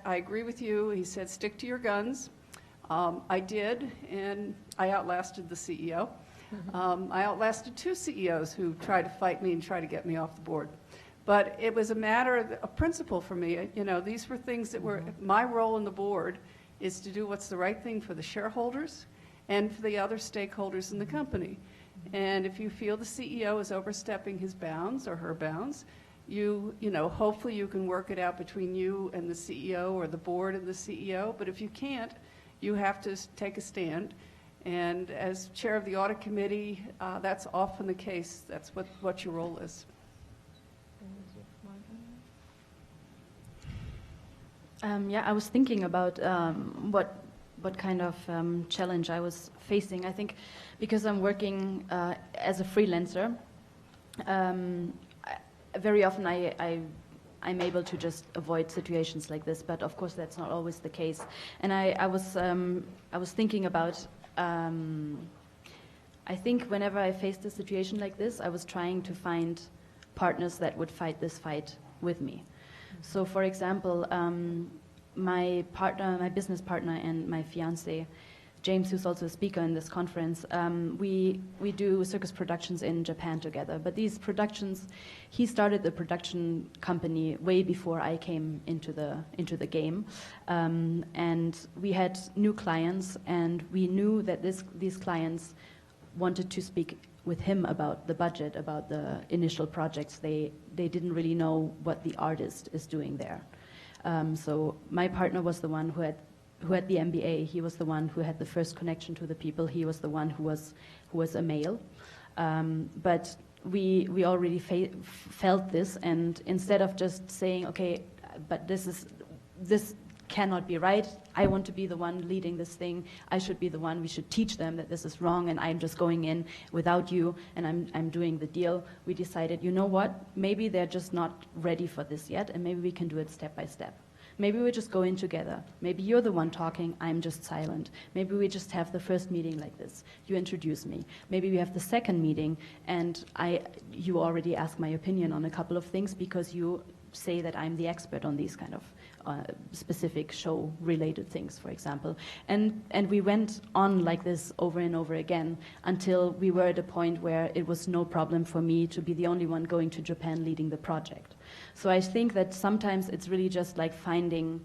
I agree with you. He said, stick to your guns. I did, and I outlasted the CEO. I outlasted 2 CEOs who tried to fight me and try to get me off the board. But it was a matter of principle for me. You know, these were things that were, my role in the board is to do what's the right thing for the shareholders and for the other stakeholders in the company. And if you feel the CEO is overstepping his bounds or her bounds, you know, hopefully you can work it out between you and the CEO or the board and the CEO. But if you can't, you have to take a stand. And as chair of the audit committee, that's often the case. That's what your role is. Yeah, I was thinking about what kind of challenge I was facing. I think because I'm working as a freelancer, very often I'm able to just avoid situations like this, but of course that's not always the case. And I was thinking about, I think whenever I faced a situation like this, I was trying to find partners that would fight this fight with me. So for example, my business partner and my fiance, James, who's also a speaker in this conference, we do circus productions in Japan together. But these productions, he started the production company way before I came into the game, and we had new clients, and we knew that these clients wanted to speak with him about the budget, about the initial projects. They didn't really know what the artist is doing there. So my partner was the one who had the MBA. He was the one who had the first connection to the people. He was the one who was a male. But we already felt this, and instead of just saying, okay, but this cannot be right, I want to be the one leading this thing, I should be the one, we should teach them that this is wrong, and I'm just going in without you, and I'm doing the deal. We decided, you know what, maybe they're just not ready for this yet, and maybe we can do it step by step. Maybe we just go in together. Maybe you're the one talking, I'm just silent. Maybe we just have the first meeting like this. You introduce me. Maybe we have the second meeting, and you already ask my opinion on a couple of things because you say that I'm the expert on these kind of specific show-related things, for example. And we went on like this over and over again until we were at a point where it was no problem for me to be the only one going to Japan leading the project. So I think that sometimes it's really just like finding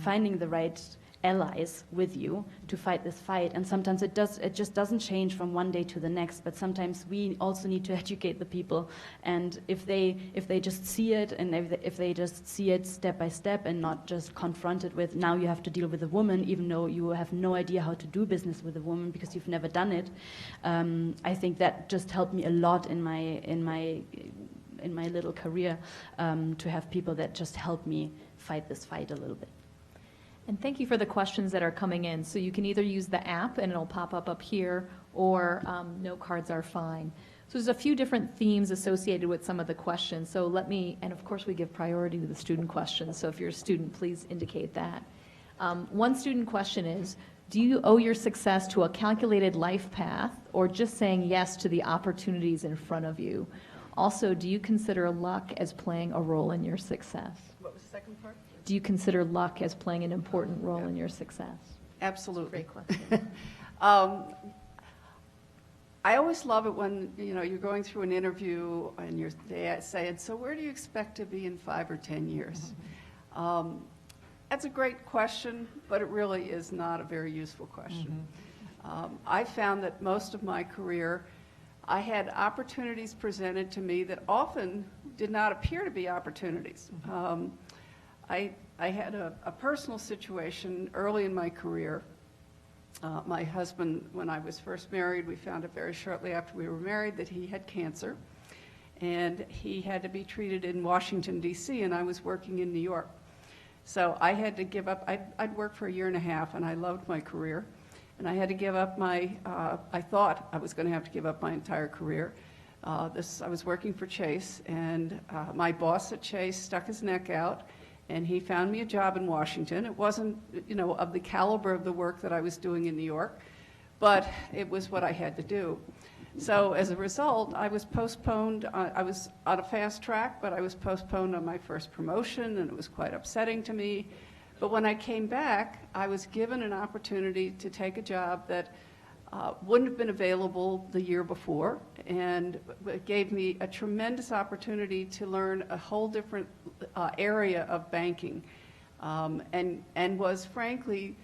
the right allies with you to fight this fight, and sometimes it just doesn't change from one day to the next, but sometimes we also need to educate the people, and if they just see it, and if they just see it step by step and not just confronted with, now you have to deal with a woman even though you have no idea how to do business with a woman because you've never done it, I think that just helped me a lot in my little career, to have people that just help me fight this fight a little bit. And thank you for the questions that are coming in. So you can either use the app and it'll pop up here, or note cards are fine. So there's a few different themes associated with some of the questions. So and of course we give priority to the student questions. So if you're a student, please indicate that. One student question is, do you owe your success to a calculated life path or just saying yes to the opportunities in front of you? Also, do you consider luck as playing a role in your success? What was the second part? Do you consider luck as playing an important role in your success? Absolutely. Great question. I always love it when you're going through an interview and they say, "And so where do you expect to be in 5 or 10 years?" That's a great question, but it really is not a very useful question. I found that most of my career, I had opportunities presented to me that often did not appear to be opportunities. I had a personal situation early in my career. My husband, when I was first married, we found out very shortly after we were married that he had cancer, and he had to be treated in Washington, D.C., and I was working in New York. So I had to give up. I'd worked for a year and a half, and I loved my career, and I had to give up I thought I was going to have to give up my entire career. I was working for Chase, and my boss at Chase stuck his neck out, and he found me a job in Washington. It wasn't, of the caliber of the work that I was doing in New York, but it was what I had to do. So as a result, I was postponed. I was on a fast track, but I was postponed on my first promotion, and it was quite upsetting to me. But when I came back, I was given an opportunity to take a job that wouldn't have been available the year before, and it gave me a tremendous opportunity to learn a whole different area of banking, and was frankly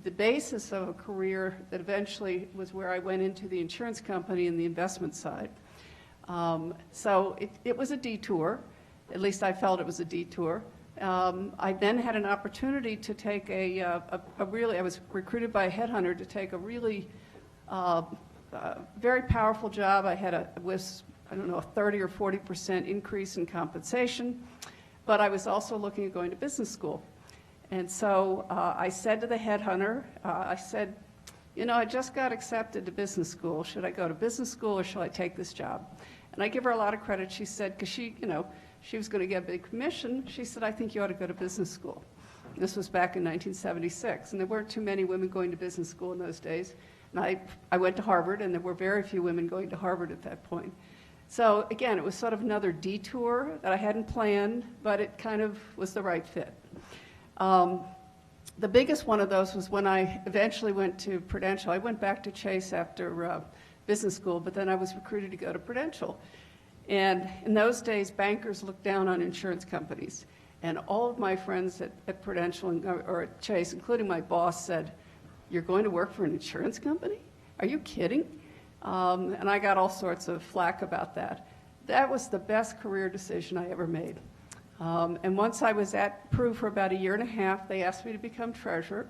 the basis of a career that eventually was where I went into the insurance company and the investment side. So it was a detour. At least I felt it was a detour. I then had an opportunity to take I was recruited by a headhunter to take a really very powerful job. I had a 30 or 40% increase in compensation, but I was also looking at going to business school. And so I said to the headhunter, I said, I just got accepted to business school. Should I go to business school or should I take this job? And I give her a lot of credit. She said, because she was going to get a big commission, she said, I think you ought to go to business school. This was back in 1976, and there weren't too many women going to business school in those days. And I went to Harvard, and there were very few women going to Harvard at that point. So again, it was sort of another detour that I hadn't planned, but it kind of was the right fit. The biggest one of those was when I eventually went to Prudential. I went back to Chase after business school, but then I was recruited to go to Prudential. And in those days, bankers looked down on insurance companies. And all of my friends at Prudential or at Chase, including my boss, said, "You're going to work for an insurance company? Are you kidding?" And I got all sorts of flack about that. That was the best career decision I ever made. And once I was at Pru for about 1.5 years, they asked me to become treasurer.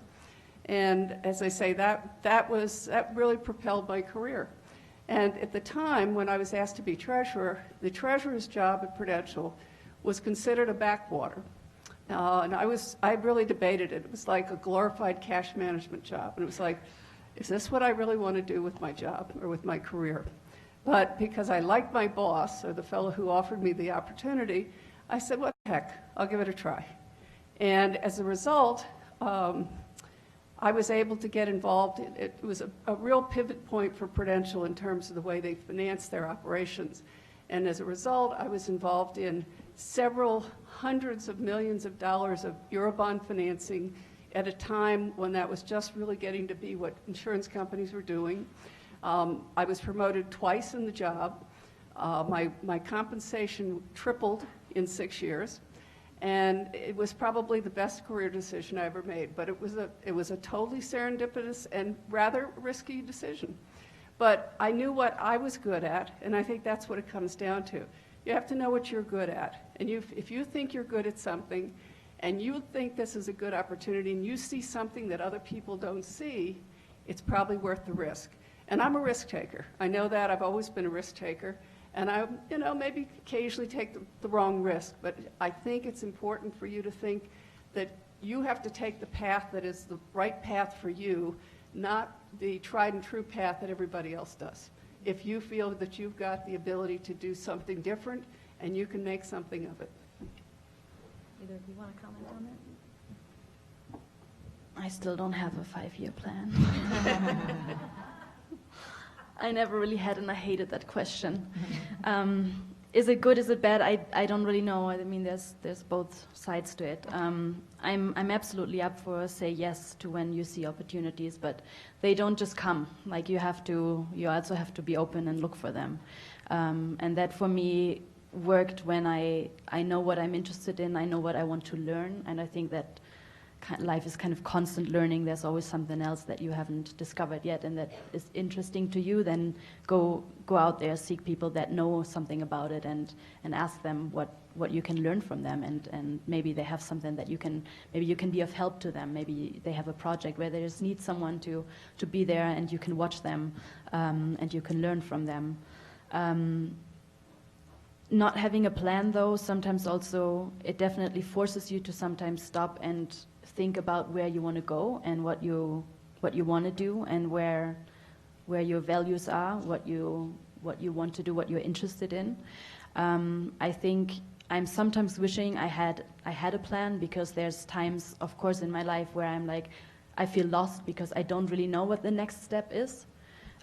And as I say, that really propelled my career. And at the time when I was asked to be treasurer, the treasurer's job at Prudential was considered a backwater. And I really debated it. It was like a glorified cash management job. And it was like, is this what I really want to do with my job or with my career? But because I liked my boss, or the fellow who offered me the opportunity, I said, what the heck, I'll give it a try. And as a result, I was able to get involved. It was a real pivot point for Prudential in terms of the way they financed their operations. And as a result, I was involved in several hundreds of millions of dollars of Eurobond financing at a time when that was just really getting to be what insurance companies were doing. I was promoted twice in the job. My compensation tripled in 6 years, and it was probably the best career decision I ever made. But it was a totally serendipitous and rather risky decision. But I knew what I was good at, and I think that's what it comes down to. You have to know what you're good at, and if you think you're good at something, and you think this is a good opportunity, and you see something that other people don't see, it's probably worth the risk. And I'm a risk taker. I know that. I've always been a risk taker. And I, maybe occasionally take the wrong risk, but I think it's important for you to think that you have to take the path that is the right path for you, not the tried and true path that everybody else does. If you feel that you've got the ability to do something different and you can make something of it. Either of you want to comment on that? I still don't have a 5-year plan. I never really had, and I hated that question. Is it good? Is it bad? I don't really know. I mean, there's both sides to it. I'm absolutely up for say yes to when you see opportunities, but they don't just come. Like you also have to be open and look for them. And that for me worked when I know what I'm interested in. I know what I want to learn, and I think that life is kind of constant learning. There's always something else that you haven't discovered yet and that is interesting to you. Then go out there, seek people that know something about it and ask them what you can learn from them, and maybe they have something that you can be of help to them. Maybe they have a project where they just need someone to be there, and you can watch them and you can learn from them. Not having a plan, though, sometimes also it definitely forces you to sometimes stop and think about where you want to go and what you want to do and where your values are, what you what you want to do, what you're interested in. I think I'm sometimes wishing I had a plan, because there's times, of course, in my life where I'm like, I feel lost because I don't really know what the next step is.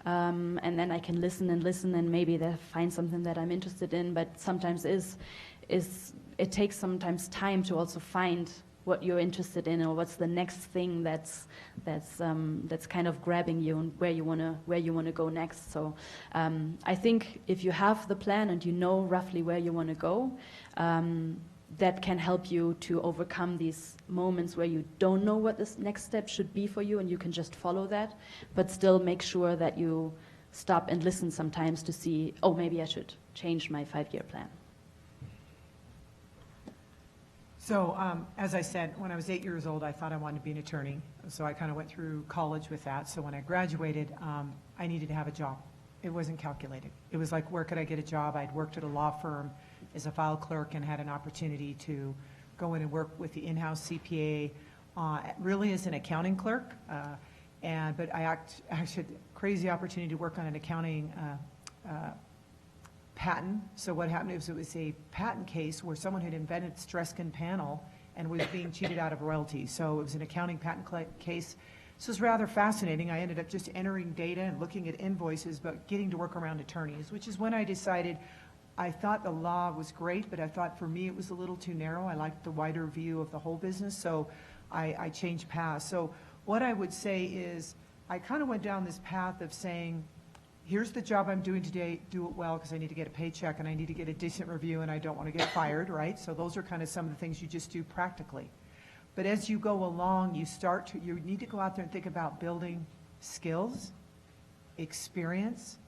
And then I can listen and maybe find something that I'm interested in. But sometimes it takes sometimes time to also find what you're interested in, or what's the next thing that's kind of grabbing you, and where you wanna go next. So I think if you have the plan and you know roughly where you want to go, that can help you to overcome these moments where you don't know what this next step should be for you, and you can just follow that, but still make sure that you stop and listen sometimes to see, oh, maybe I should change my 5-year plan. So, as I said, when I was 8 years old, I thought I wanted to be an attorney. So I kind of went through college with that. So when I graduated, I needed to have a job. It wasn't calculated. It was like, where could I get a job? I'd worked at a law firm as a file clerk and had an opportunity to go in and work with the in-house CPA, really as an accounting clerk. But I actually had a crazy opportunity to work on an accounting patent. So what happened was, it was a patent case where someone had invented Streskin panel and was being cheated out of royalties. So it was an accounting patent case. So it was rather fascinating. I ended up just entering data and looking at invoices, but getting to work around attorneys, which is when I decided, I thought the law was great, but I thought for me it was a little too narrow. I liked the wider view of the whole business, so I changed paths. So what I would say is, I kind of went down this path of saying, here's the job I'm doing today, do it well, because I need to get a paycheck and I need to get a decent review and I don't want to get fired, right? So those are kind of some of the things you just do practically. But as you go along, you need to go out there and think about building skills, experience,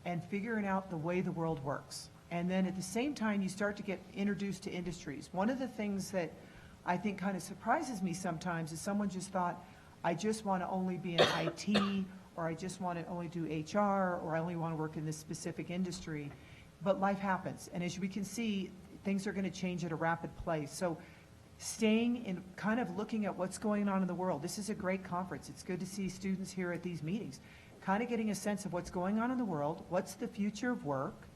and figuring out the way the world works. And then at the same time, you start to get introduced to industries. One of the things that I think kind of surprises me sometimes is someone just thought, I just want to only be in IT, or I just want to only do HR, or I only want to work in this specific industry. But life happens. And as we can see, things are going to change at a rapid pace. So staying in, kind of looking at what's going on in the world. This is a great conference. It's good to see students here at these meetings. Kind of getting a sense of what's going on in the world, what's the future of work,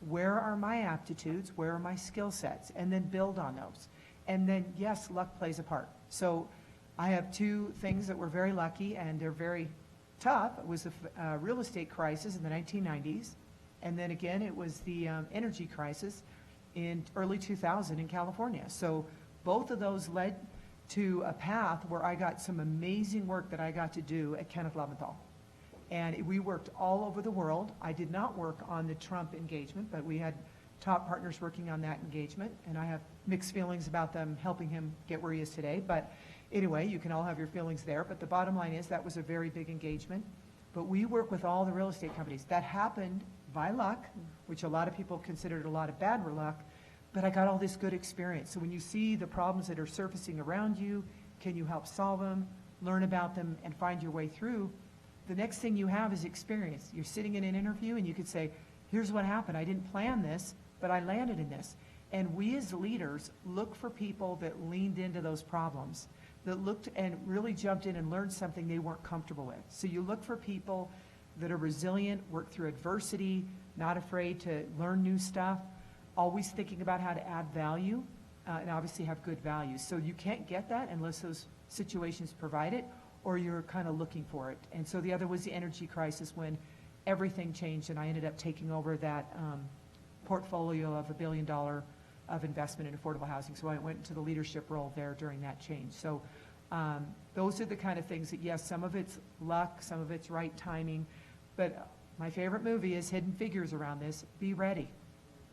where are my aptitudes, where are my skill sets, and then build on those. And then, yes, luck plays a part. So I have 2 things that were very lucky, and they're very tough. It was the real estate crisis in the 1990s, and then again, it was the energy crisis in early 2000 in California. So both of those led to a path where I got some amazing work that I got to do at Kenneth Leventhal. And we worked all over the world. I did not work on the Trump engagement, but we had top partners working on that engagement, and I have mixed feelings about them helping him get where he is today. But anyway, you can all have your feelings there, but the bottom line is that was a very big engagement. But we work with all the real estate companies. That happened by luck, which a lot of people considered a lot of bad luck, but I got all this good experience. So when you see the problems that are surfacing around you, can you help solve them, learn about them, and find your way through? The next thing you have is experience. You're sitting in an interview and you could say, here's what happened. I didn't plan this, but I landed in this. And we as leaders look for people that leaned into those problems, that looked and really jumped in and learned something they weren't comfortable with. So you look for people that are resilient, work through adversity, not afraid to learn new stuff, always thinking about how to add value, and obviously have good values. So you can't get that unless those situations provide it, or you're kind of looking for it. And so the other was the energy crisis, when everything changed, and I ended up taking over that portfolio of $1 billion of investment in affordable housing. So I went into the leadership role there during that change. So those are the kind of things that, yes, some of it's luck, some of it's right timing, but my favorite movie is Hidden Figures around this. Be ready.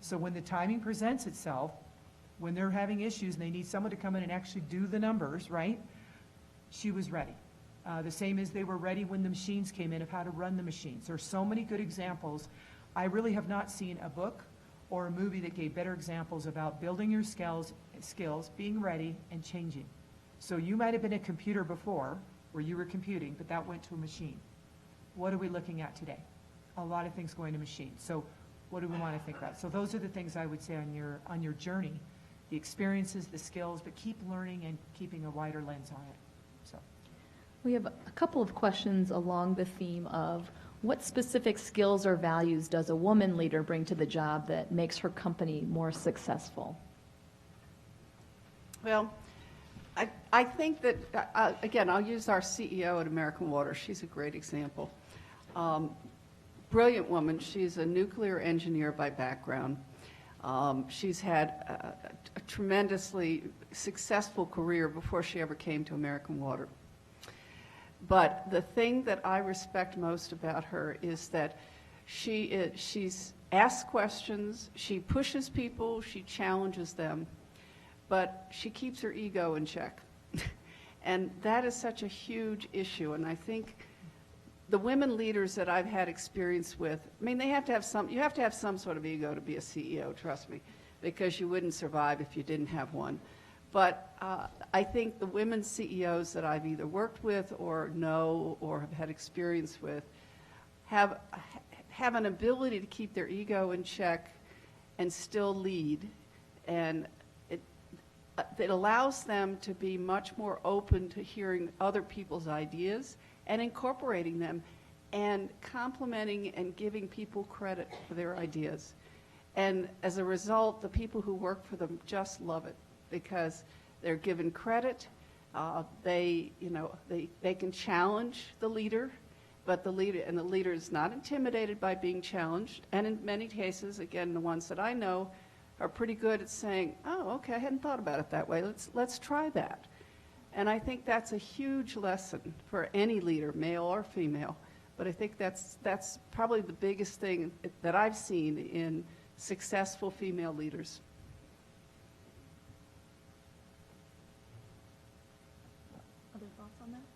So when the timing presents itself, when they're having issues and they need someone to come in and actually do the numbers, right? She was ready. The same as they were ready when the machines came in of how to run the machines. There are so many good examples. I really have not seen a book or a movie that gave better examples about building your skills, being ready, and changing. So you might have been a computer before, where you were computing, but that went to a machine. What are we looking at today? A lot of things going to machines. So what do we want to think about? So those are the things I would say on your journey, the experiences, the skills, but keep learning and keeping a wider lens on it. So We have a couple of questions along the theme of What specific skills or values does a woman leader bring to the job that makes her company more successful? Well, I think that, again, I'll use our CEO at American Water. She's a great example. Brilliant woman. She's a nuclear engineer by background. She's had a tremendously successful career before she ever came to American Water. But the thing that I respect most about her is that she's asked questions, she pushes people, she challenges them, but she keeps her ego in check. And that is such a huge issue. And I think the women leaders that I've had experience with, I mean, you have to have some sort of ego to be a CEO, trust me, because you wouldn't survive if you didn't have one. But I think the women CEOs that I've either worked with or know or have had experience with have an ability to keep their ego in check and still lead. And it allows them to be much more open to hearing other people's ideas and incorporating them and complimenting and giving people credit for their ideas. And as a result, the people who work for them just love it because they're given credit. They can challenge the leader, but the leader is not intimidated by being challenged. And in many cases, again, the ones that I know are pretty good at saying, "Oh, okay, I hadn't thought about it that way. Let's try that." And I think that's a huge lesson for any leader, male or female. But I think that's probably the biggest thing that I've seen in successful female leaders. Other thoughts on that?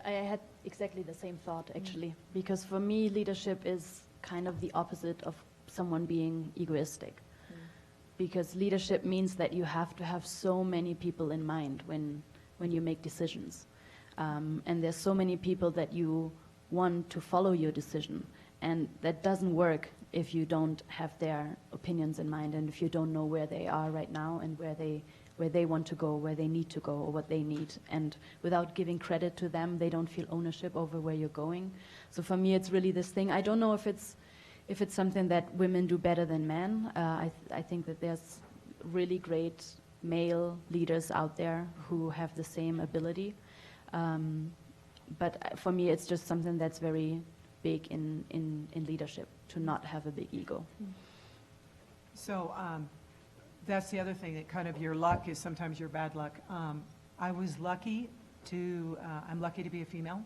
I had exactly the same thought, actually, because for me, leadership is kind of the opposite of someone being egoistic. Because leadership means that you have to have so many people in mind when you make decisions. And there's so many people that you want to follow your decision. And that doesn't work if you don't have their opinions in mind and if you don't know where they are right now and where they want to go, where they need to go, or what they need. And without giving credit to them, they don't feel ownership over where you're going. So for me, it's really this thing. I don't know if it's something that women do better than men. I think that there's really great male leaders out there who have the same ability. But for me, it's just something that's very big in leadership, to not have a big ego. So that's the other thing, that kind of your luck is sometimes your bad luck. I'm lucky to be a female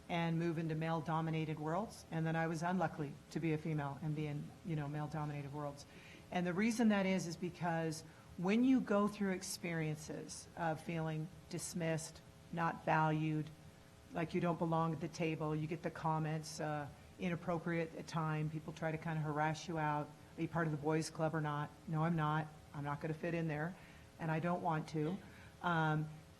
and move into male-dominated worlds, and then I was unlucky to be a female and be in, male-dominated worlds. And the reason that is because when you go through experiences of feeling dismissed, not valued, like you don't belong at the table, you get the comments, inappropriate at time, people try to kind of harass you out, are you part of the boys club or not? No, I'm not going to fit in there, and I don't want to.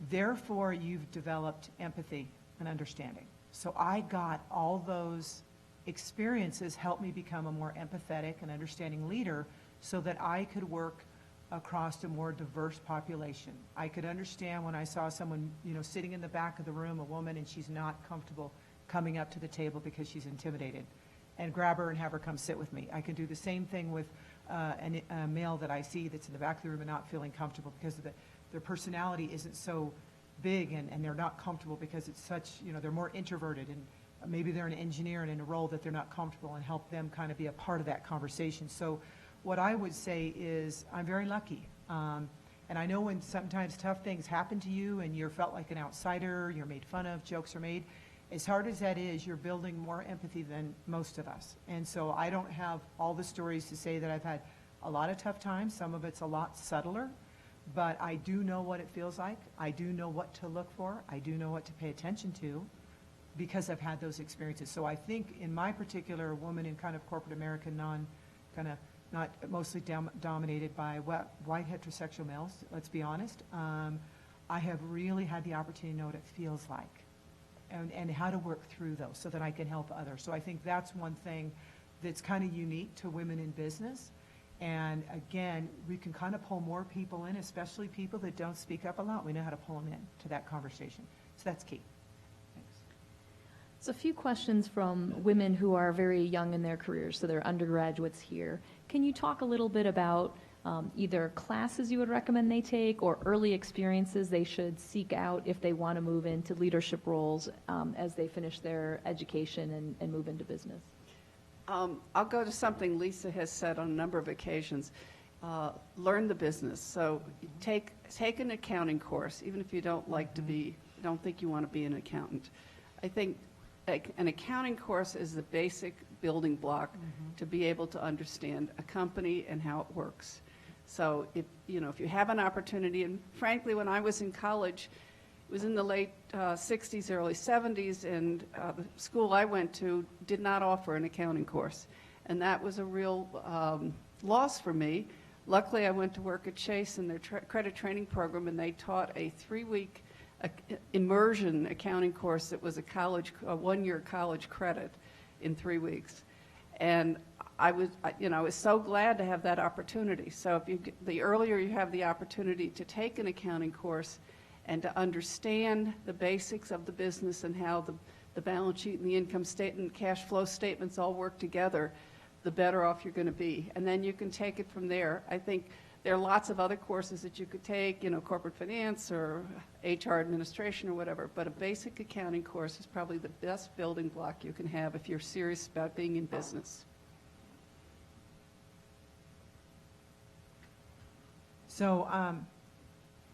Therefore, you've developed empathy and understanding. So I got all those experiences helped me become a more empathetic and understanding leader so that I could work across a more diverse population. I could understand when I saw someone, sitting in the back of the room, a woman, and she's not comfortable coming up to the table because she's intimidated, and grab her and have her come sit with me. I can do the same thing with a male that I see that's in the back of the room and not feeling comfortable because of their personality isn't so big, and they're not comfortable because it's such, they're more introverted, and maybe they're an engineer and in a role that they're not comfortable, and help them kind of be a part of that conversation. So what I would say is I'm very lucky. And I know when sometimes tough things happen to you and you're felt like an outsider, you're made fun of, jokes are made, as hard as that is, you're building more empathy than most of us. And so I don't have all the stories to say that I've had a lot of tough times. Some of it's a lot subtler. But I do know what it feels like. I do know what to look for. I do know what to pay attention to because I've had those experiences. So I think in my particular woman in kind of corporate America, not mostly dominated by white heterosexual males, let's be honest, I have really had the opportunity to know what it feels like and how to work through those so that I can help others. So I think that's one thing that's kind of unique to women in business. And again, we can kind of pull more people in, especially people that don't speak up a lot. We know how to pull them in to that conversation. So that's key. Thanks. So a few questions from women who are very young in their careers, so they're undergraduates here. Can you talk a little bit about either classes you would recommend they take or early experiences they should seek out if they want to move into leadership roles as they finish their education and move into business? I'll go to something Lisa has said on a number of occasions. Learn the business. So take an accounting course, even if you don't don't think you want to be an accountant. I think an accounting course is the basic building block to be able to understand a company and how it works. So if you have an opportunity, and frankly, when I was in college, it was in the late 60s, early 70s, and the school I went to did not offer an accounting course. And that was a real loss for me. Luckily, I went to work at Chase in their credit training program, and they taught a 3-week immersion accounting course that was a 1-year college credit in 3 weeks. And I was so glad to have that opportunity. So the earlier you have the opportunity to take an accounting course and to understand the basics of the business and how the balance sheet and the income statement, cash flow statements all work together, the better off you're going to be. And then you can take it from there. I think there are lots of other courses that you could take, corporate finance or HR administration or whatever, but a basic accounting course is probably the best building block you can have if you're serious about being in business. So,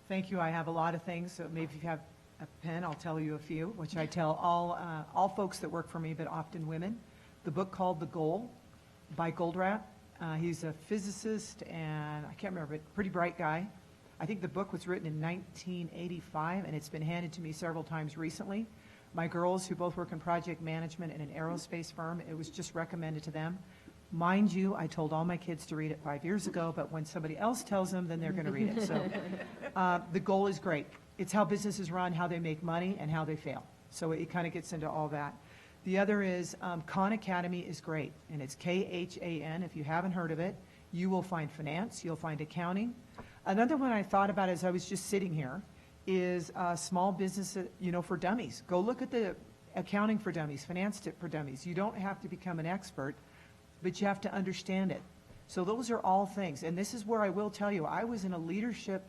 thank you. I have a lot of things, so maybe if you have a pen, I'll tell you a few, which I tell all folks that work for me, but often women. The book called The Goal by Goldratt. He's a physicist and I can't remember, but pretty bright guy. I think the book was written in 1985 and it's been handed to me several times recently. My girls who both work in project management in an aerospace firm, it was just recommended to them. Mind you, I told all my kids to read it 5 years ago, but when somebody else tells them, then they're going to read it. So The Goal is great. It's how businesses run, how they make money, and how they fail. So it kind of gets into all that. The other is Khan Academy is great, and it's Khan. If you haven't heard of it, you will find finance, you'll find accounting. Another one I thought about as I was just sitting here is small business, for dummies. Go look at the accounting for dummies, finance tip for dummies. You don't have to become an expert, but you have to understand it. So those are all things, and this is where I will tell you, I was in a leadership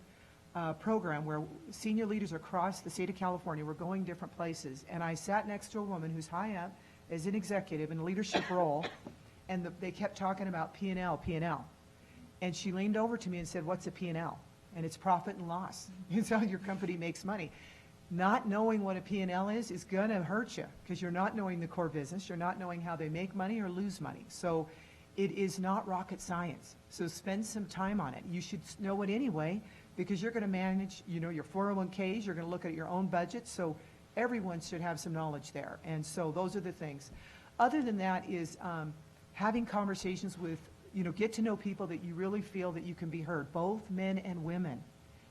program where senior leaders across the state of California were going different places, and I sat next to a woman who's high up as an executive in a leadership role, and they kept talking about P&L. And she leaned over to me and said, "What's a P&L?" And it's profit and loss. It's how your company makes money. Not knowing what a P&L is going to hurt you because you're not knowing the core business. You're not knowing how they make money or lose money. So it is not rocket science. So spend some time on it. You should know it anyway because you're going to manage, your 401ks. You're going to look at your own budget. So everyone should have some knowledge there. And so those are the things. Other than that is having conversations with, get to know people that you really feel that you can be heard, both men and women.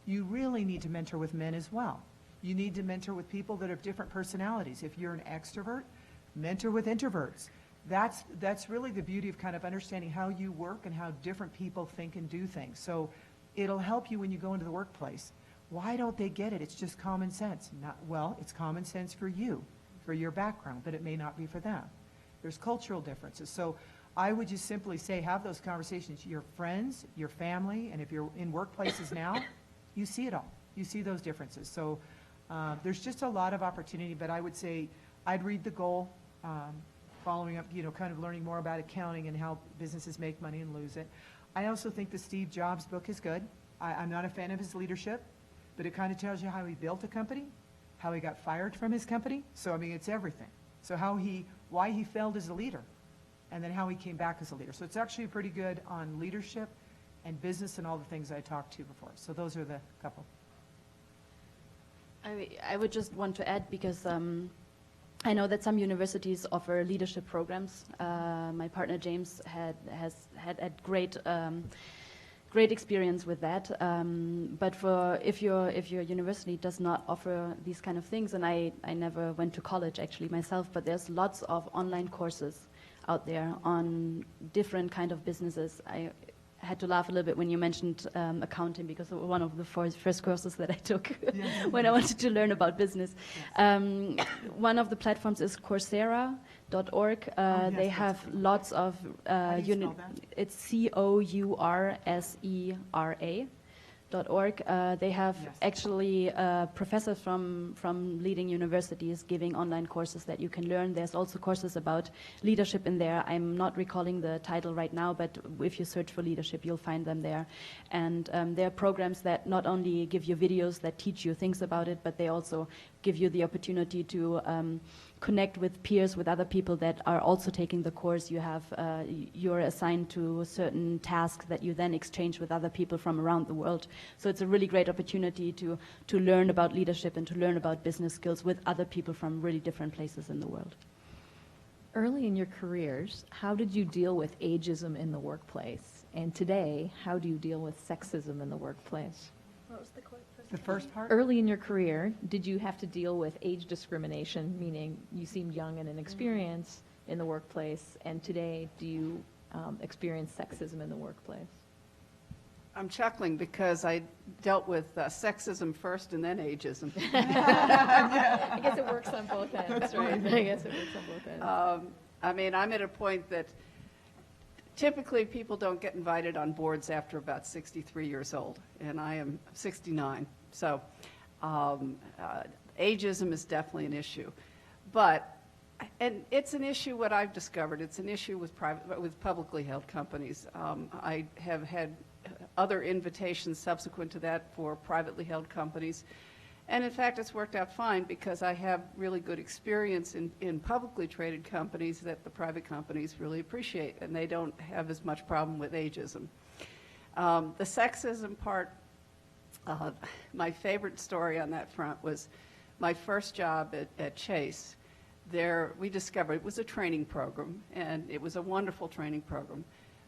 You really need to mentor with men as well. You need to mentor with people that have different personalities. If you're an extrovert, mentor with introverts. That's really the beauty of kind of understanding how you work and how different people think and do things. So it'll help you when you go into the workplace. Why don't they get it? It's just common sense. It's common sense for you, for your background, but it may not be for them. There's cultural differences. So I would just simply say have those conversations. Your friends, your family, and if you're in workplaces now, you see it all. You see those differences. So there's just a lot of opportunity, but I would say I'd read The Goal, following up, kind of learning more about accounting and how businesses make money and lose it. I also think the Steve Jobs book is good. I'm not a fan of his leadership, but it kind of tells you how he built a company, how he got fired from his company. So, it's everything. So why he failed as a leader, and then how he came back as a leader. So it's actually pretty good on leadership and business and all the things I talked to before. So those are the couple. I would just want to add, because I know that some universities offer leadership programs. My partner James has had a great experience with that. But if your university does not offer these kind of things, and I never went to college actually myself, but there's lots of online courses out there on different kind of businesses. I had to laugh a little bit when you mentioned accounting, because it was one of the first courses that I took when I wanted to learn about business. One of the platforms is Coursera.org. They that's have cool. lots of How do you spell that? it's Coursera.org. They have Yes. actually professors from leading universities giving online courses that you can learn. There's also courses about leadership in there. I'm not recalling the title right now, but if you search for leadership, you'll find them there. And there are programs that not only give you videos that teach you things about it, but they also give you the opportunity to connect with peers, with other people that are also taking the course. You have, you're assigned to certain tasks that you then exchange with other people from around the world. So it's a really great opportunity to learn about leadership and to learn about business skills with other people from really different places in the world. Early in your careers, how did you deal with ageism in the workplace? And today, how do you deal with sexism in the workplace? The first part? Early in your career, did you have to deal with age discrimination, meaning you seemed young and inexperienced in the workplace, and today do you experience sexism in the workplace? I'm chuckling because I dealt with sexism first and then ageism. I guess it works on both ends, right? I guess it works on both ends. I mean, I'm at a point that typically people don't get invited on boards after about 63 years old, and I am 69. So ageism is definitely an issue. And it's an issue, what I've discovered, it's an issue with publicly held companies. I have had other invitations subsequent to that for privately held companies. And in fact, it's worked out fine because I have really good experience in publicly traded companies that the private companies really appreciate, and they don't have as much problem with ageism. The sexism part, my favorite story on that front was my first job at Chase. There, we discovered it was a training program, and it was a wonderful training program.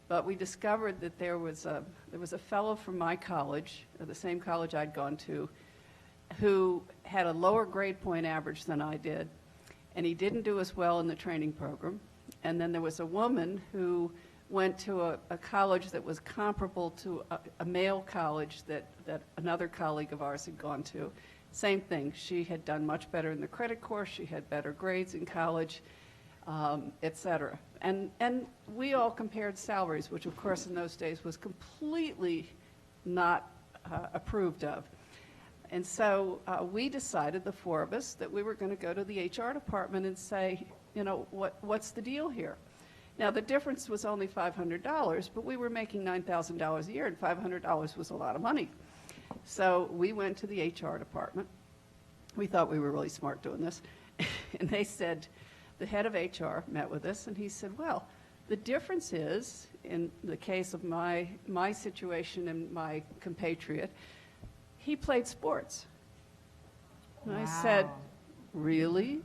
But we discovered that there was a fellow from my college, the same college I'd gone to, who had a lower grade point average than I did, and he didn't do as well in the training program. And then there was a woman who went to a college that was comparable to a male college that another colleague of ours had gone to. Same thing. She had done much better in the credit course. She had better grades in college, et cetera. And we all compared salaries, which of course in those days was completely not approved of. And so we decided, the four of us, that we were going to go to the HR department and say, you know, what's the deal here? Now, the difference was only $500, but we were making $9,000 a year, and $500 was a lot of money. So we went to the HR department. We thought we were really smart doing this. And they said, the head of HR met with us, and he said, well, the difference is, in the case of my situation and my compatriot, he played sports. And I said, really?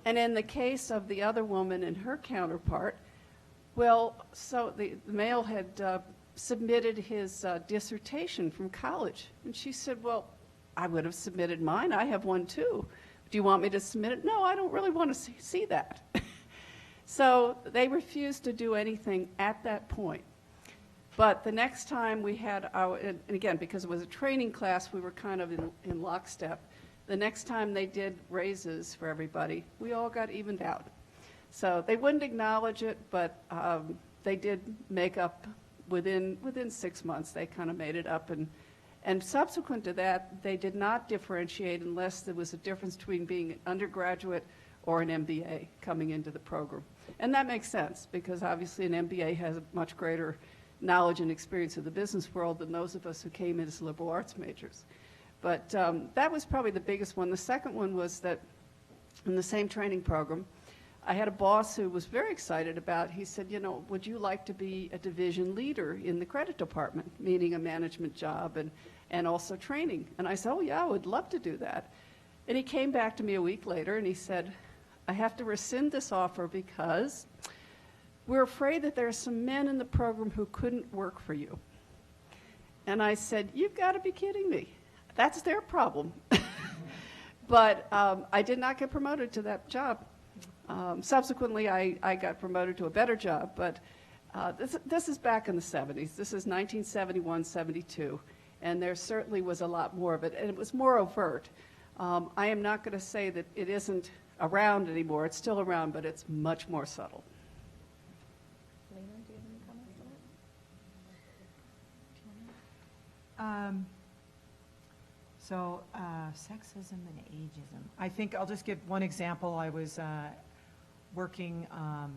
And in the case of the other woman and her counterpart, well, so the male had submitted his dissertation from college. And she said, well, I would have submitted mine. I have one too. Do you want me to submit it? No, I don't really want to see that. So they refused to do anything at that point. But the next time we had our, and again, because it was a training class, we were kind of in lockstep. The next time they did raises for everybody, we all got evened out. So they wouldn't acknowledge it, but they did make up within 6 months. They kind of made it up. And subsequent to that, they did not differentiate unless there was a difference between being an undergraduate or an MBA coming into the program. And that makes sense, because obviously an MBA has a much greater knowledge and experience of the business world than those of us who came in as liberal arts majors. But that was probably the biggest one. The second one was that in the same training program, I had a boss who was very excited about, he said, you know, would you like to be a division leader in the credit department, meaning a management job and also training? And I said, oh yeah, I would love to do that. And he came back to me a week later and he said, I have to rescind this offer because we're afraid that there are some men in the program who couldn't work for you. And I said, you've got to be kidding me. That's their problem. But I did not get promoted to that job. Subsequently, I got promoted to a better job, but This is back in the 70s. This is 1971, 72, and there certainly was a lot more of it, and it was more overt. I am not going to say that it isn't around anymore. It's still around, but it's much more subtle. Lena, do you have any comments on that? Sexism and ageism. I think I'll just give one example. I was working at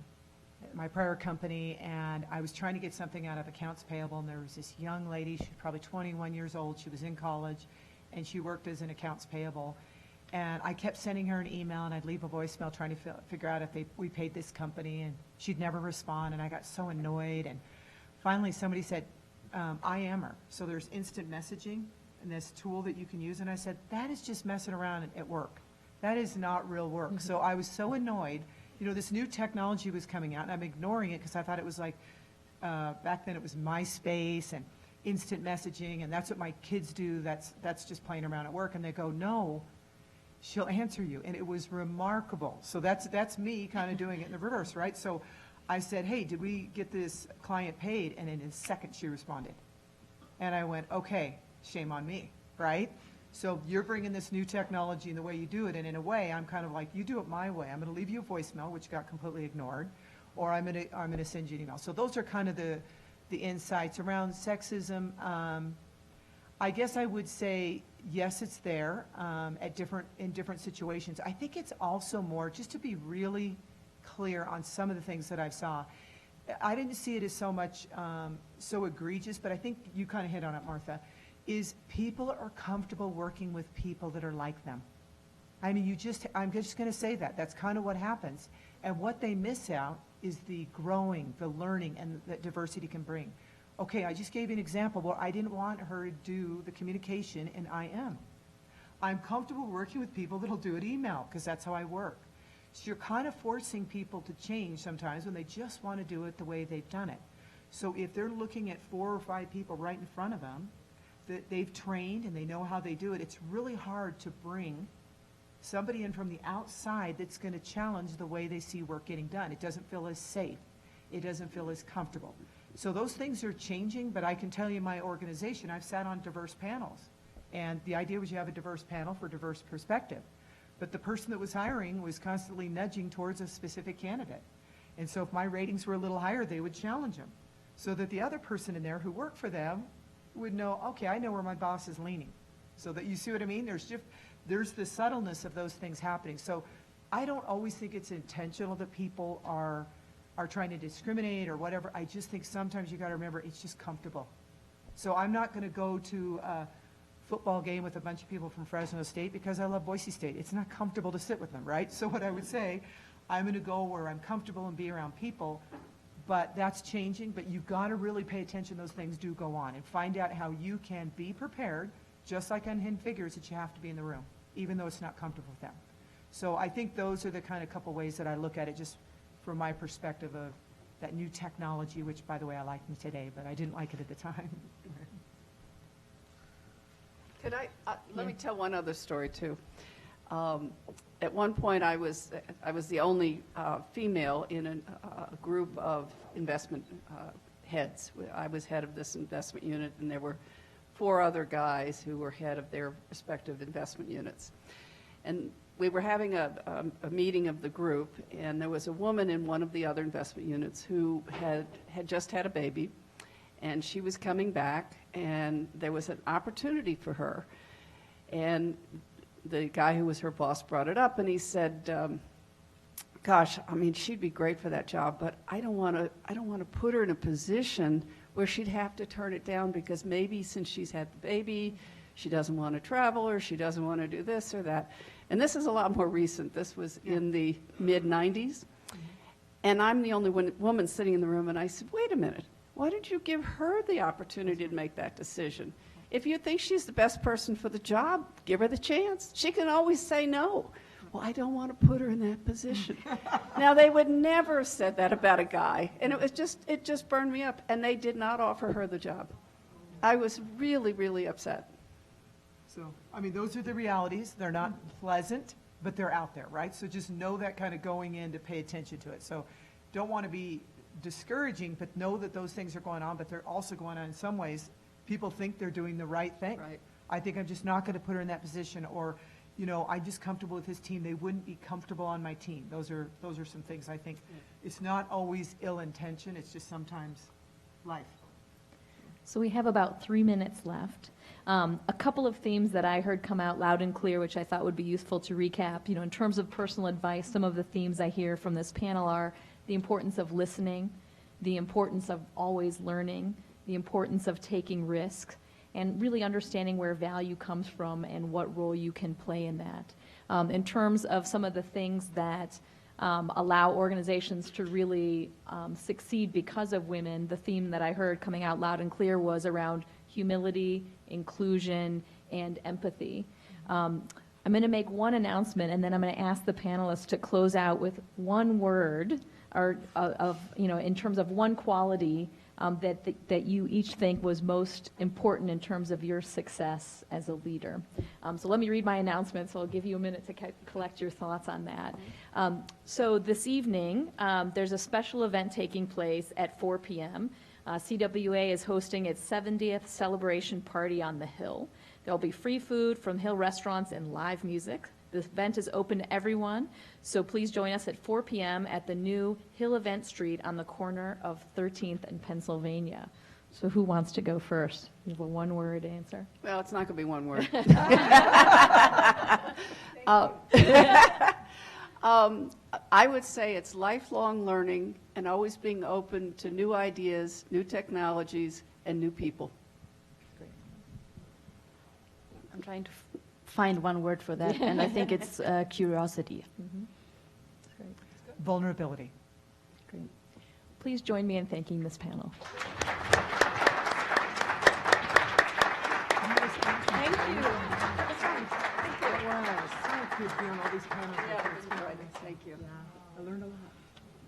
my prior company, and I was trying to get something out of accounts payable, and there was this young lady, she was probably 21 years old, she was in college, and she worked as an accounts payable. And I kept sending her an email, and I'd leave a voicemail trying to figure out if we paid this company, and she'd never respond, and I got so annoyed. And finally somebody said, I am her. So there's instant messaging and this tool that you can use. And I said, that is just messing around at work. That is not real work. Mm-hmm. So I was so annoyed. You know, this new technology was coming out, and I'm ignoring it because I thought it was like, back then it was MySpace and instant messaging, and that's what my kids do. That's just playing around at work. And they go, no, she'll answer you. And it was remarkable. So that's me kind of doing it in the reverse, right? So I said, hey, did we get this client paid? And in a second she responded. And I went, okay, shame on me, right? So you're bringing this new technology and the way you do it, and in a way, I'm kind of like, you do it my way. I'm going to leave you a voicemail, which got completely ignored, or I'm going to send you an email. So those are kind of the insights around sexism. I guess I would say, yes, it's there in different situations. I think it's also more, just to be really clear on some of the things that I saw, I didn't see it as so much so egregious, but I think you kind of hit on it, Martha, is people are comfortable working with people that are like them. I mean, I'm just going to say that. That's kind of what happens. And what they miss out is the growing, the learning, and that diversity can bring. Okay, I just gave you an example where I didn't want her to do the communication, and I am. I'm comfortable working with people that'll do it email, because that's how I work. So you're kind of forcing people to change sometimes when they just want to do it the way they've done it. So if they're looking at 4 or 5 people right in front of them that they've trained and they know how they do it, it's really hard to bring somebody in from the outside that's going to challenge the way they see work getting done. It doesn't feel as safe. It doesn't feel as comfortable. So those things are changing, but I can tell you my organization, I've sat on diverse panels. And the idea was you have a diverse panel for diverse perspective. But the person that was hiring was constantly nudging towards a specific candidate. And so if my ratings were a little higher, they would challenge them. So that the other person in there who worked for them would know, okay, I know where my boss is leaning. So that, you see what I mean? There's the subtleness of those things happening. So I don't always think it's intentional that people are trying to discriminate or whatever. I just think sometimes you got to remember it's just comfortable. So I'm not going to go to a football game with a bunch of people from Fresno State because I love Boise State. It's not comfortable to sit with them, right? So what I would say, I'm going to go where I'm comfortable and be around people, but that's changing. But you've got to really pay attention. Those things do go on, and find out how you can be prepared, just like on Hidden Figures, that you have to be in the room, even though it's not comfortable with them. So I think those are the kind of couple ways that I look at it, just from my perspective of that new technology, which, by the way, I like me today, but I didn't like it at the time. Let me tell one other story too. At one point, I was the only female in a group of investment heads. I was head of this investment unit, and there were 4 other guys who were head of their respective investment units. And we were having a meeting of the group, and there was a woman in one of the other investment units who had just had a baby, and she was coming back, and there was an opportunity for her. And the guy who was her boss brought it up, and he said, gosh, I mean, she'd be great for that job, but I don't want to put her in a position where she'd have to turn it down because maybe since she's had the baby, she doesn't want to travel, or she doesn't want to do this or that. And this is a lot more recent. This was in the mid-'90s. And I'm the only woman sitting in the room, and I said, wait a minute. Why did you give her the opportunity to make that decision? If you think she's the best person for the job, give her the chance. She can always say no. Well, I don't want to put her in that position. Now, they would never have said that about a guy, and it just burned me up, and they did not offer her the job. I was really, really upset. So, I mean, those are the realities. They're not pleasant, but they're out there, right? So just know that kind of going in to pay attention to it. So don't want to be discouraging, but know that those things are going on, but they're also going on in some ways. People think they're doing the right thing. Right. I think I'm just not going to put her in that position, or, you know, I'm just comfortable with his team. They wouldn't be comfortable on my team. Those are some things I think. It's not always ill intention. It's just sometimes life. So we have about 3 minutes left. A couple of themes that I heard come out loud and clear, which I thought would be useful to recap. You know, in terms of personal advice, some of the themes I hear from this panel are the importance of listening, the importance of always learning, the importance of taking risks, and really understanding where value comes from and what role you can play in that. In terms of some of the things that allow organizations to really succeed because of women, the theme that I heard coming out loud and clear was around humility, inclusion, and empathy. I'm going to make one announcement, and then I'm going to ask the panelists to close out with one word, or you know, in terms of one quality that you each think was most important in terms of your success as a leader. So let me read my announcement, so I'll give you a minute to collect your thoughts on that. So this evening, there's a special event taking place at 4 p.m. CWA is hosting its 70th celebration party on the Hill. There'll be free food from Hill restaurants and live music. This event is open to everyone, so please join us at 4 p.m. at the new Hill Event Street on the corner of 13th and Pennsylvania. So who wants to go first? You have a one-word answer. Well, it's not going to be one word. I would say it's lifelong learning and always being open to new ideas, new technologies, and new people. I'm trying to find one word for that, and I think it's curiosity. That's great. Vulnerability. Great. Please join me in thanking this panel. Thank you. It was so good being on all these panels. Yeah, it was great. Thank you. I learned a lot.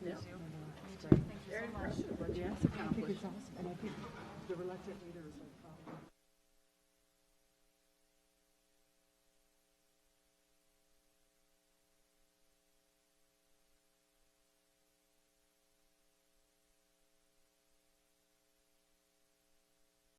Yeah. Thank you so much. Yes, I think it's awesome. And I think the reluctant leader is like.